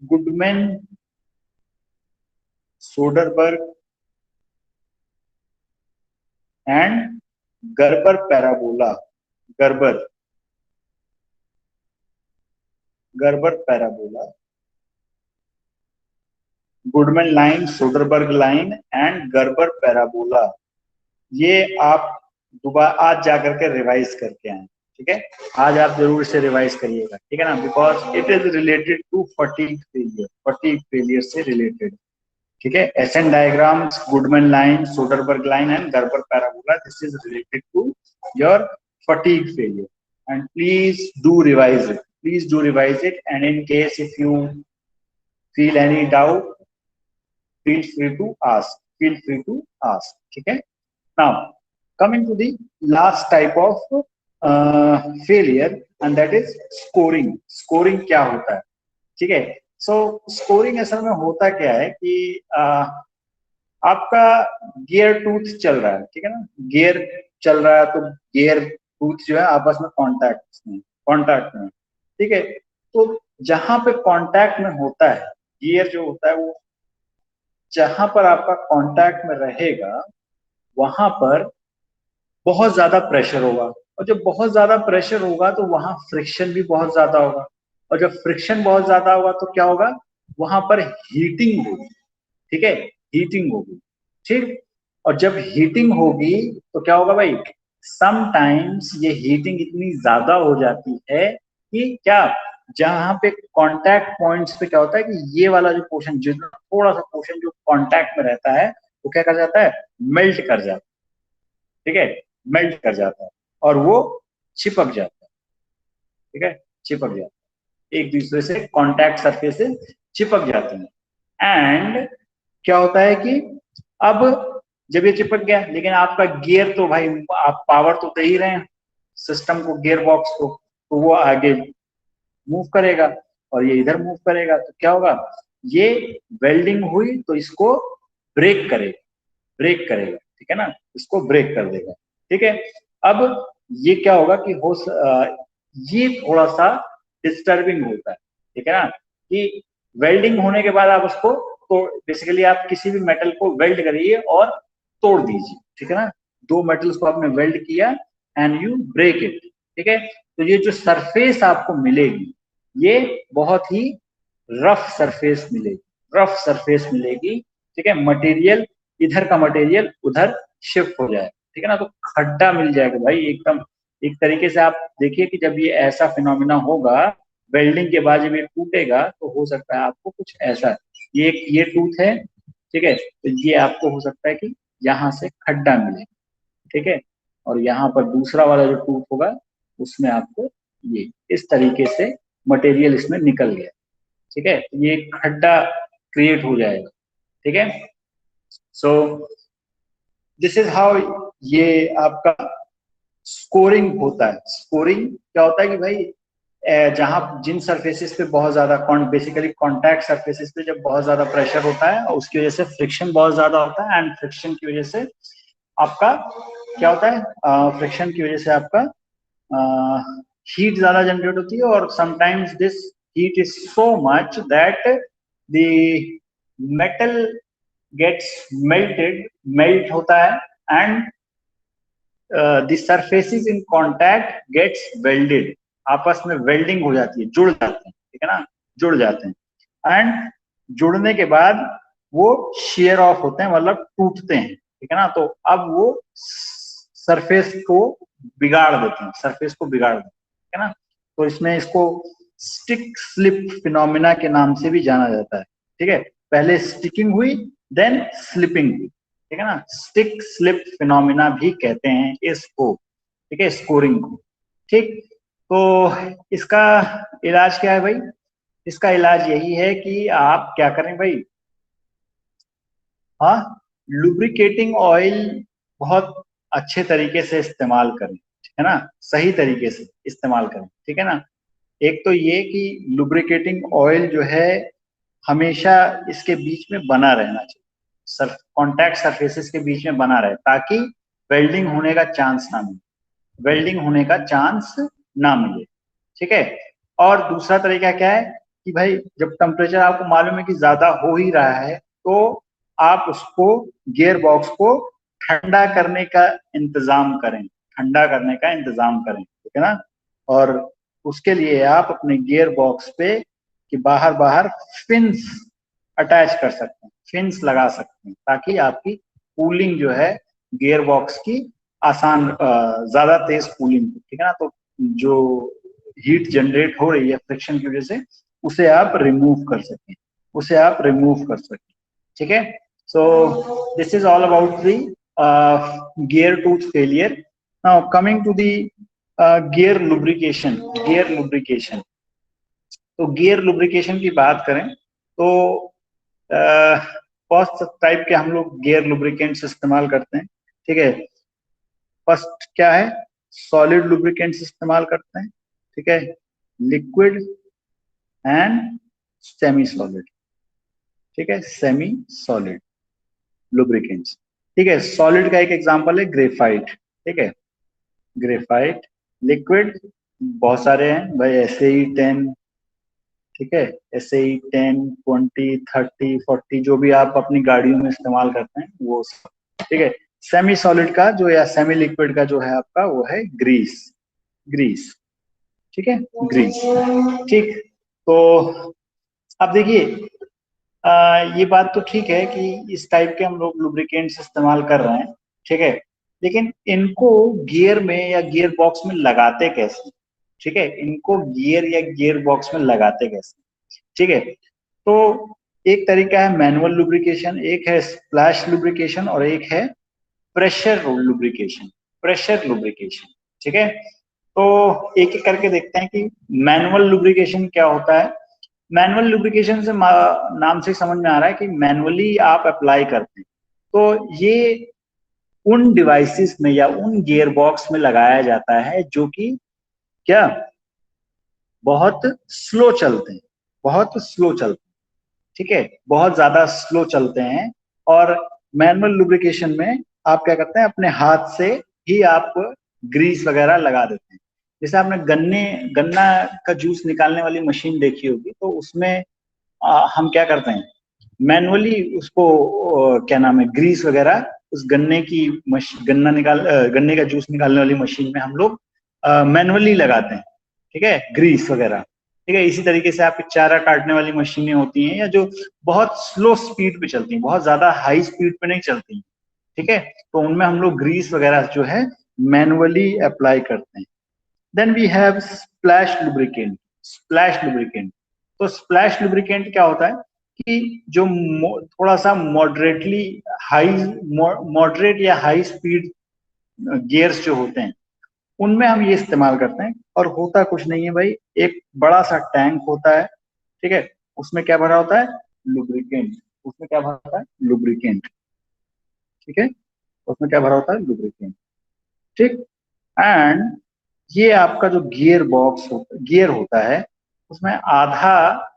Goodman Soderberg and Gerber parabola, Gerber parabola, Goodman line, Soderberg line and Gerber parabola, ये आप दोबारा आज जाकर के revise करके आए, ठीक है, आज आप जरूर इसे रिवाइज करिएगा, ठीक है ना, because it is related to fatigue failure, fatigue failure से रिलेटेड, ठीक है। S N diagrams, Goodman line, Soderberg line and Gerber parabola, this is related to your fatigue failure, and please do revise it, please do revise it, and in case if you feel any doubt, feel free to ask, feel free to ask, ठीक है। Now coming to the last type of failure and that is scoring, scoring क्या होता है, ठीक है। सो scoring असल में होता क्या है कि आपका गियर टूथ चल रहा है, ठीक है ना, गियर चल रहा है तो गियर टूथ जो है आपस में कांटेक्ट में, ठीक है। तो जहां पे कांटेक्ट में होता है गियर जो होता है वो, जहां पर आपका कांटेक्ट में रहेगा वहां पर बहुत ज्यादा प्रेशर होगा, और जब बहुत ज्यादा प्रेशर होगा तो वहां फ्रिक्शन भी बहुत ज्यादा होगा, और जब फ्रिक्शन बहुत ज्यादा होगा तो क्या होगा, वहां पर हीटिंग होगी, ठीक है, हीटिंग होगी, ठीक। और जब हीटिंग होगी तो क्या होगा भाई, समटाइम्स ये हीटिंग इतनी ज्यादा हो जाती है कि क्या, जहां पे कांटेक्ट पॉइंट्स पे क्या होता है कि ये वाला जो पोर्शन, जो थोड़ा सा पोर्शन जो कांटेक्ट में रहता है वो क्या कर जाता है, मेल्ट कर जाता है, ठीक है, मेल्ट कर जाता है और वो चिपक जाता है, ठीक है, चिपक जाता है, एक दूसरे से कांटेक्ट सरफेस से चिपक जाते हैं। एंड क्या होता है कि अब जब ये चिपक गया, लेकिन आपका गियर तो भाई आप पावर तो दे ही रहे हैं सिस्टम को, गियर बॉक्स को, तो वो आगे मूव करेगा और ये इधर मूव करेगा, तो क्या होगा, ये वेल्डिंग हुई तो इसको ब्रेक करेगा, ब्रेक करेगा, ठीक है ना, इसको ब्रेक कर देगा, ठीक है। अब ये क्या होगा कि ये थोड़ा सा डिस्टर्बिंग होता है, ठीक है ना, कि वेल्डिंग होने के बाद आप उसको, तो बेसिकली आप किसी भी मेटल को वेल्ड करिए और तोड़ दीजिए, ठीक है ना, दो मेटल्स को आपने वेल्ड किया एंड यू ब्रेक इट, ठीक है। तो ये जो सरफेस आपको मिलेगी ये बहुत ही रफ सरफेस मिलेगी, रफ सरफेस मिलेगी, ठीक है, मटेरियल, इधर का मटेरियल उधर शिफ्ट हो जाए, ठीक है ना, तो खड्डा मिल जाएगा भाई एकदम। एक तरीके से आप देखिए कि जब ये ऐसा फिनोमिना होगा वेल्डिंग के बाद, जब ये टूटेगा तो हो सकता है आपको कुछ ऐसा, ये टूथ है, ठीक है, तो ये आपको हो सकता है कि यहाँ से खड्डा मिले, ठीक है, और यहाँ पर दूसरा वाला जो टूथ होगा उसमें आपको ये इस तरीके से मटेरियल इसमें निकल गया, ठीक है, ये खड्डा क्रिएट हो जाएगा, ठीक है। सो दिस इज हाउ ये आपका स्कोरिंग होता है। स्कोरिंग क्या होता है कि भाई जहां जिन सरफेसेस पे बहुत ज्यादा बेसिकली कॉन्टैक्ट सरफेसेस पे जब बहुत ज्यादा प्रेशर होता है और उसकी वजह से फ्रिक्शन बहुत ज्यादा होता है, एंड फ्रिक्शन की वजह से आपका क्या होता है, फ्रिक्शन की वजह से आपका हीट ज्यादा जनरेट होती है और sometimes this heat is so much that the metal gets melt होता है and the surfaces in contact gets welded, आपस में वेल्डिंग हो जाती है, जुड़ जाते हैं, ठीक है ना, जुड़ जाते हैं एंड जुड़ने के बाद वो शेयर ऑफ होते हैं, मतलब टूटते हैं, ठीक है ना। तो अब वो सरफेस को बिगाड़ देते हैं, सरफेस को बिगाड़ देते हैं, ठीक है ना। तो इसमें इसको स्टिक स्लिप फिनोमिना के नाम से भी जाना जाता है, ठीक है। पहले स्टिकिंग हुई देन स्लिपिंग हुई, ठीक है ना, स्टिक स्लिप फिनोमिना भी कहते हैं इसको, ठीक है, स्कोरिंग को, ठीक। तो इसका इलाज क्या है भाई? इसका इलाज यही है कि आप क्या करें भाई, हाँ, लुब्रिकेटिंग ऑयल बहुत अच्छे तरीके से इस्तेमाल करें, ठीक है ना, सही तरीके से इस्तेमाल करें, ठीक है ना। एक तो ये कि लुब्रिकेटिंग ऑयल जो है हमेशा इसके बीच में बना रहना चाहिए, कॉन्टैक्ट सरफेसेस के बीच में बना रहे, ताकि वेल्डिंग होने का चांस ना मिले, वेल्डिंग होने का चांस ना मिले, ठीक है। और दूसरा तरीका क्या है कि भाई जब टेम्परेचर आपको मालूम है कि ज्यादा हो ही रहा है, तो आप उसको गियर बॉक्स को ठंडा करने का इंतजाम करें, ठंडा करने का इंतजाम करें, ठीक है ना। और उसके लिए आप अपने गियर बॉक्स पे कि बाहर बाहर फिन्स अटैच कर सकते हैं, फिन्स लगा सकते हैं, ताकि आपकी कूलिंग जो है गियर बॉक्स की आसान, ज्यादा तेज कूलिंग, ठीक है ना। तो जो हीट जनरेट हो रही है फ्रिक्शन की वजह से, उसे आप रिमूव कर सकें, उसे आप रिमूव कर सकें, ठीक है। So this is all about the gear tooth failure. Now coming to the gear lubrication, gear lubrication. तो गियर लुब्रिकेशन की बात करें तो फर्स्ट टाइप के हम लोग गियर लुब्रिकेंट्स इस्तेमाल करते हैं, ठीक है। फर्स्ट क्या है, सॉलिड लुब्रिकेंट्स इस्तेमाल करते हैं, ठीक है, लिक्विड एंड सेमी सॉलिड, ठीक है, सेमी सॉलिड लुब्रिकेंट्स, ठीक है। सॉलिड का एक एग्जांपल है ग्रेफाइट, ठीक है, ग्रेफाइट। लिक्विड बहुत सारे हैं भाई, SAE-10, ठीक है, SAE-10, 20, 30, 40 जो भी आप अपनी गाड़ियों में इस्तेमाल करते हैं वो सब, ठीक है। सेमी सॉलिड का जो या सेमी लिक्विड का जो है आपका वो है ग्रीस, ग्रीस, ठीक है, ग्रीस, ठीक। तो अब देखिए, ये बात तो ठीक है कि इस टाइप के हम लोग लुब्रिकेंट्स इस्तेमाल कर रहे हैं, ठीक है, लेकिन इनको गियर में या गियर बॉक्स में लगाते कैसे, ठीक है, इनको गियर या गियर बॉक्स में लगाते कैसे, ठीक है। तो एक तरीका है मैनुअल लुब्रिकेशन, एक है स्प्लैश लुब्रिकेशन और एक है प्रेशर लुब्रिकेशन, प्रेशर लुब्रिकेशन, ठीक है। तो एक एक करके देखते हैं कि मैनुअल लुब्रिकेशन क्या होता है। मैनुअल लुब्रिकेशन से नाम से समझ में आ रहा है कि मैनुअली आप अप्लाई करते हैं, तो ये उन डिवाइसेस में या उन गियर बॉक्स में लगाया जाता है जो कि क्या बहुत स्लो चलते हैं, बहुत स्लो चलते हैं, ठीक है, बहुत ज्यादा स्लो चलते हैं। और मैनुअल लुब्रिकेशन में आप क्या करते हैं, अपने हाथ से ही आप ग्रीस वगैरह लगा देते हैं। जैसे आपने गन्ना का जूस निकालने वाली मशीन देखी होगी, तो उसमें हम क्या करते हैं, मैनुअली उसको क्या नाम है, ग्रीस वगैरह उस गन्ने का जूस निकालने वाली मशीन में हम लोग मैनुअली लगाते हैं, ठीक है, ग्रीस वगैरह, ठीक है। इसी तरीके से आपकी चारा काटने वाली मशीनें होती हैं या जो बहुत स्लो स्पीड पे चलती हैं, बहुत ज्यादा हाई स्पीड पे नहीं चलती, ठीक है, तो उनमें हम लोग ग्रीस वगैरह जो है मैनुअली अप्लाई करते हैं। Then we have splash lubricant, splash lubricant. तो स्प्लैश लुब्रिकेंट क्या होता है कि जो थोड़ा सा मॉडरेट या हाई स्पीड गियर्स जो होते हैं उनमें हम ये इस्तेमाल करते हैं। और होता कुछ नहीं है भाई, एक बड़ा सा टैंक होता है, ठीक है, उसमें क्या भरा होता है, लुब्रिकेंट, उसमें क्या भरा होता है, लुब्रिकेंट, ठीक है, उसमें क्या भरा होता है, लुब्रिकेंट, ठीक। एंड ये आपका जो गियर होता है उसमें आधा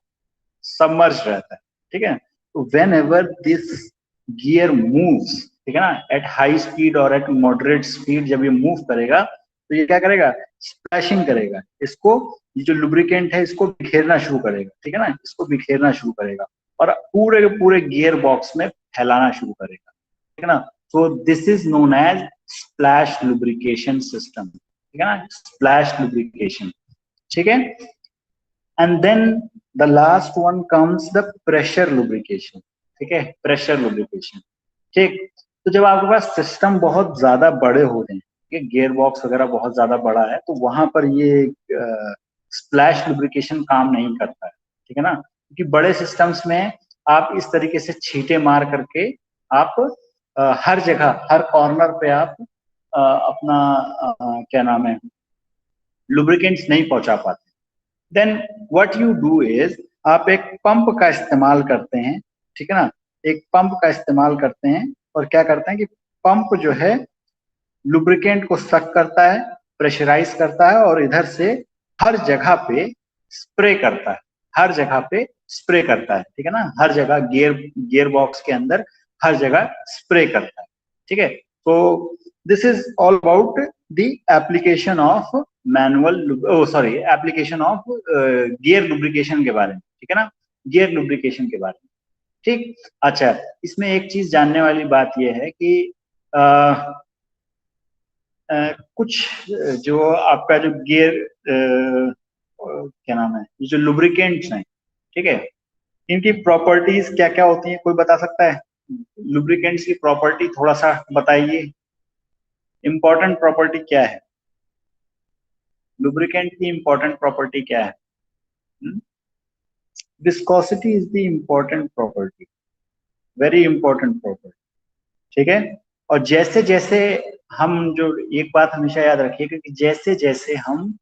सबमर्ज रहता है, ठीक है। तो when ever this gear moves, ठीक है ना, एट हाई स्पीड और एट मॉडरेट स्पीड जब ये मूव करेगा तो ये क्या करेगा, स्प्लैशिंग करेगा, इसको ये जो लुब्रिकेंट है इसको बिखेरना शुरू करेगा, ठीक है ना, इसको बिखेरना शुरू करेगा और पूरे के पूरे गियर बॉक्स में फैलाना शुरू करेगा, ठीक है ना। So this is known as splash lubrication system, ठीक है ना, स्प्लैश लुब्रिकेशन, ठीक है। And then the last one comes the pressure lubrication, ठीक है, प्रेशर लुब्रिकेशन, ठीक। तो जब आपके पास सिस्टम बहुत ज्यादा बड़े होते हैं, ठीक है, गियर बॉक्स वगैरह बहुत ज्यादा बड़ा है, तो वहां पर ये स्प्लैश लुब्रिकेशन काम नहीं करता है, ठीक है ना, क्योंकि बड़े सिस्टम्स में आप इस तरीके से छींटे मार करके आप हर जगह हर कॉर्नर पे आप अपना क्या नाम है लुब्रिकेंट्स नहीं पहुंचा पाते। Then what you do is आप एक पंप का इस्तेमाल करते हैं, ठीक है ना, एक पंप का इस्तेमाल करते हैं और क्या करते हैं कि पंप जो है लुब्रिकेंट को सक करता है, प्रेशराइज करता है और इधर से हर जगह पे स्प्रे करता है, हर जगह पे स्प्रे करता है, ठीक है ना, हर जगह गियर बॉक्स के अंदर हर जगह स्प्रे करता है, ठीक है। तो this is all about the application of manual application of gear lubrication के बारे में, ठीक है ना, गियर लुब्रिकेशन के बारे में, ठीक। अच्छा, इसमें एक चीज जानने वाली बात यह है कि कुछ जो आपका जो गियर क्या नाम है, ये जो लुब्रिकेंट्स हैं, ठीक है, इनकी प्रॉपर्टीज क्या क्या होती हैं, कोई बता सकता है? लुब्रिकेंट्स की प्रॉपर्टी थोड़ा सा बताइए, इंपॉर्टेंट प्रॉपर्टी क्या है, लुब्रिकेंट की इंपॉर्टेंट प्रॉपर्टी क्या है? Viscosity is the important property, very important property, ठीक है। और जैसे जैसे हम जो एक बात हमेशा याद रखिएगा कि जैसे जैसे हम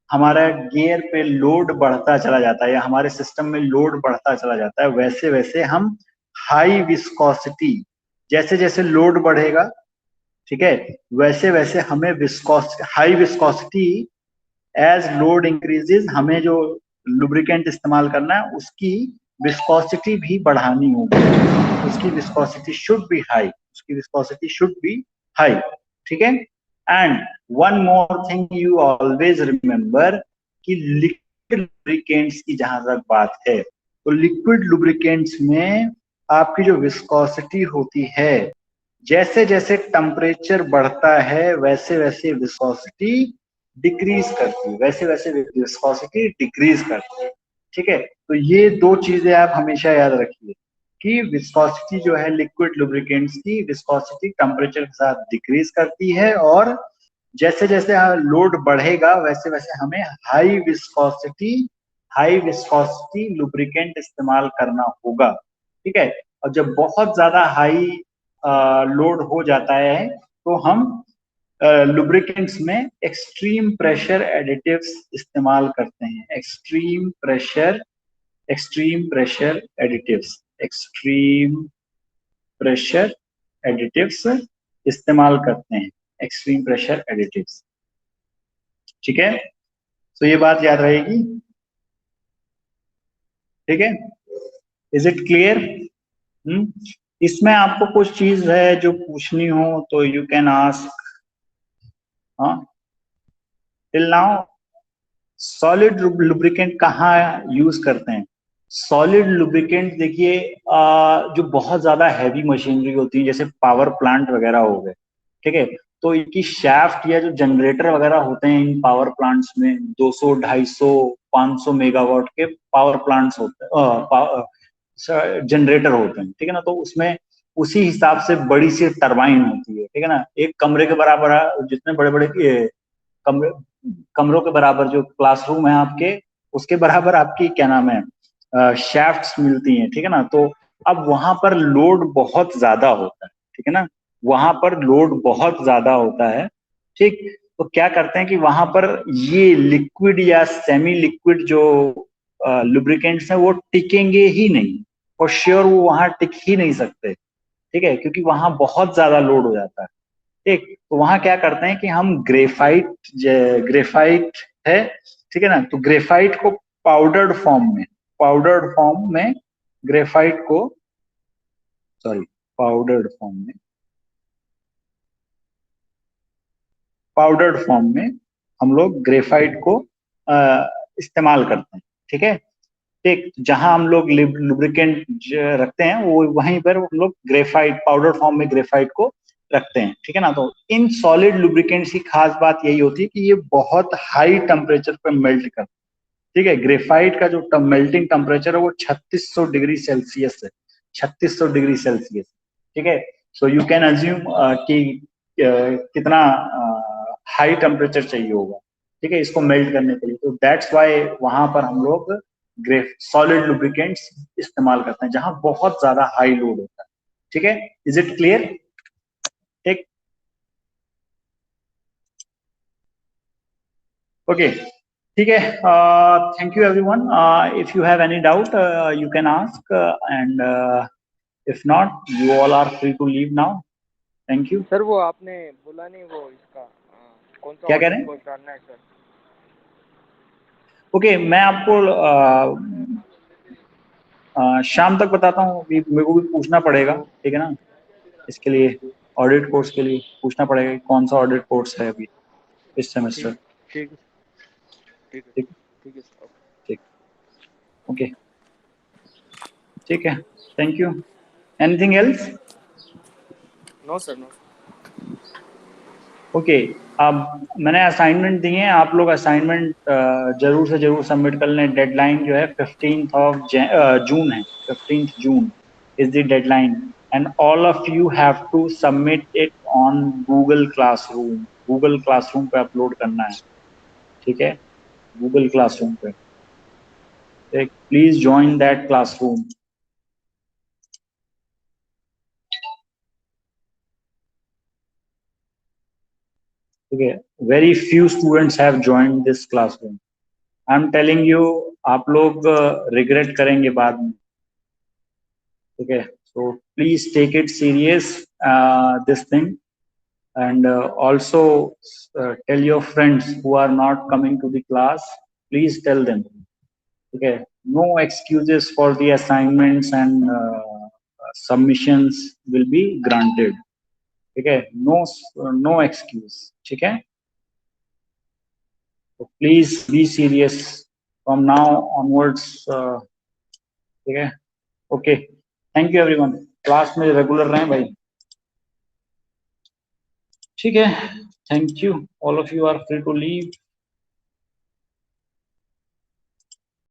हमारा गियर पे लोड बढ़ता चला जाता है या हमारे सिस्टम में लोड बढ़ता चला जाता है, वैसे वैसे हम हाई विस्कोसिटी, जैसे जैसे लोड बढ़ेगा, ठीक है, वैसे वैसे हमें high viscosity as load increases, हमें जो लुब्रिकेंट इस्तेमाल करना है उसकी विस्कोसिटी भी बढ़ानी होगी, उसकी विस्कोसिटी शुड बी हाई, उसकी विस्कोसिटी शुड बी हाई, ठीक है। And one more thing you always remember कि लिक्विड लुब्रिकेंट्स की जहां तक बात है, तो लिक्विड लुब्रिकेंट्स में आपकी जो विस्कोसिटी होती है, जैसे जैसे टेम्परेचर बढ़ता है वैसे वैसे विस्कोसिटी डिक्रीज करती है, वैसे वैसे विस्कोसिटी डिक्रीज करती है, ठीक है। तो ये दो चीजें आप हमेशा याद रखिए कि विस्कोसिटी जो है लिक्विड लुब्रिकेंट्स की विस्कोसिटी टेम्परेचर के साथ डिक्रीज करती है और जैसे जैसे लोड बढ़ेगा वैसे वैसे हमें हाई विस्कोसिटी लुब्रिकेंट इस्तेमाल करना होगा, ठीक है। और जब बहुत ज्यादा हाई लोड हो जाता है तो हम लुब्रिकेंट्स में एक्सट्रीम प्रेशर एडिटिव्स इस्तेमाल करते हैं, एक्सट्रीम प्रेशर एडिटिव्स इस्तेमाल करते हैं, एक्सट्रीम प्रेशर एडिटिव्स, ठीक है। तो ये बात याद रहेगी, ठीक है, इज इट क्लियर? इसमें आपको कुछ चीज है जो पूछनी हो तो यू कैन आस्क। हाँ, टिल नाउ सॉलिड लुब्रिकेंट कहाँ यूज करते हैं? सॉलिड लुब्रिकेंट देखिए जो बहुत ज्यादा हैवी मशीनरी होती है जैसे पावर प्लांट वगैरह हो गए, ठीक है, तो इनकी शाफ्ट या जो जनरेटर वगैरह होते हैं इन पावर प्लांट्स में 200, 250, 500 मेगावाट के पावर प्लांट्स होते हैं, जनरेटर होते हैं, ठीक है ना, तो उसमें उसी हिसाब से बड़ी सी टरबाइन होती है, ठीक है ना, एक कमरे के बराबर जितने बड़े बड़े कमरों के बराबर जो क्लासरूम है आपके, उसके बराबर आपकी क्या नाम है शैफ्ट्स मिलती हैं, ठीक है ना। तो अब वहां पर लोड बहुत ज्यादा होता है, ठीक है ना, वहां पर लोड बहुत ज्यादा होता है, ठीक। तो क्या करते हैं कि वहां पर ये लिक्विड या सेमी लिक्विड जो लुब्रिकेंट्स हैं वो टिकेंगे ही नहीं, और श्योर वो वहां टिक ही नहीं सकते, ठीक है, क्योंकि वहां बहुत ज्यादा लोड हो जाता है, ठीक। तो वहां क्या करते हैं कि हम ग्रेफाइट है, ठीक है ना, तो ग्रेफाइट को पाउडर्ड फॉर्म में ग्रेफाइट को पाउडर्ड फॉर्म में पाउडर्ड फॉर्म में हम लोग ग्रेफाइट को इस्तेमाल करते हैं, ठीक है। ठीक, जहां हम लोग लुब्रिकेंट रखते हैं वो वहीं पर हम लोग ग्रेफाइट पाउडर फॉर्म में ग्रेफाइट को रखते हैं, ठीक है ना। तो इन सॉलिड लुब्रिकेंट्स की खास बात यही होती है कि ये बहुत हाई टेम्परेचर पर मेल्ट करते हैं, ठीक है। ग्रेफाइट का जो मेल्टिंग टेम्परेचर है वो 3600 डिग्री सेल्सियस है, 3600 डिग्री सेल्सियस, ठीक है। सो यू कैन अज्यूम कि कितना हाई टेम्परेचर चाहिए होगा, ठीक है, इसको मेल्ट करने के लिए। तो दैट्स वाई वहां पर हम लोग सॉलिड लुब्रिकेंट्स इस्तेमाल करते हैं जहां बहुत ज्यादा हाई लोड होता है, ठीक है। Is it clear? ठीक, ओके, ठीक है। Thank you everyone. If you have any doubt you can ask, and if not you all are free to leave now. Thank you. Sir वो आपने बोला नहीं वो इसका कौन सा क्या कह रहे ऑडिट हैं? कोर्स डालना है सर? ओके, मैं आपको शाम तक बताता हूँ, अभी मेरे को भी पूछना पड़ेगा, ठीक है ना। इसके लिए ऑडिट कोर्स के लिए पूछना पड़ेगा कि कौन सा ऑडिट कोर्स है अभी इस ठीक सेमेस्टर। ठीक ठीक ठीक, ठीक है सर। ठीक, ओके, ठीक है। Thank you. Anything else? No sir, no. Okay, अब मैंने असाइनमेंट दिए हैं, आप लोग असाइनमेंट जरूर से जरूर सबमिट कर लें। डेडलाइन जो है 15th ऑफ जून है, 15th June is the deadline, and all of you have to submit it on Google classroom. Google classroom पे अपलोड करना है, ठीक है, गूगल क्लासरूम पे। Please join that classroom. ठीक है, very few students have joined this classroom. I am telling you, आप लोग रिग्रेट करेंगे बाद में, ठीक है। So please take it serious this thing, and also tell your friends who are not coming to the class, please tell them, okay, no excuses for the assignments, and submissions will be granted, okay, no excuse, ठीक है। So please be serious from now onwards, ठीक है। Okay, thank you everyone. Class में regular रहें भाई, ठीक है। Thank you, all of you are free to leave.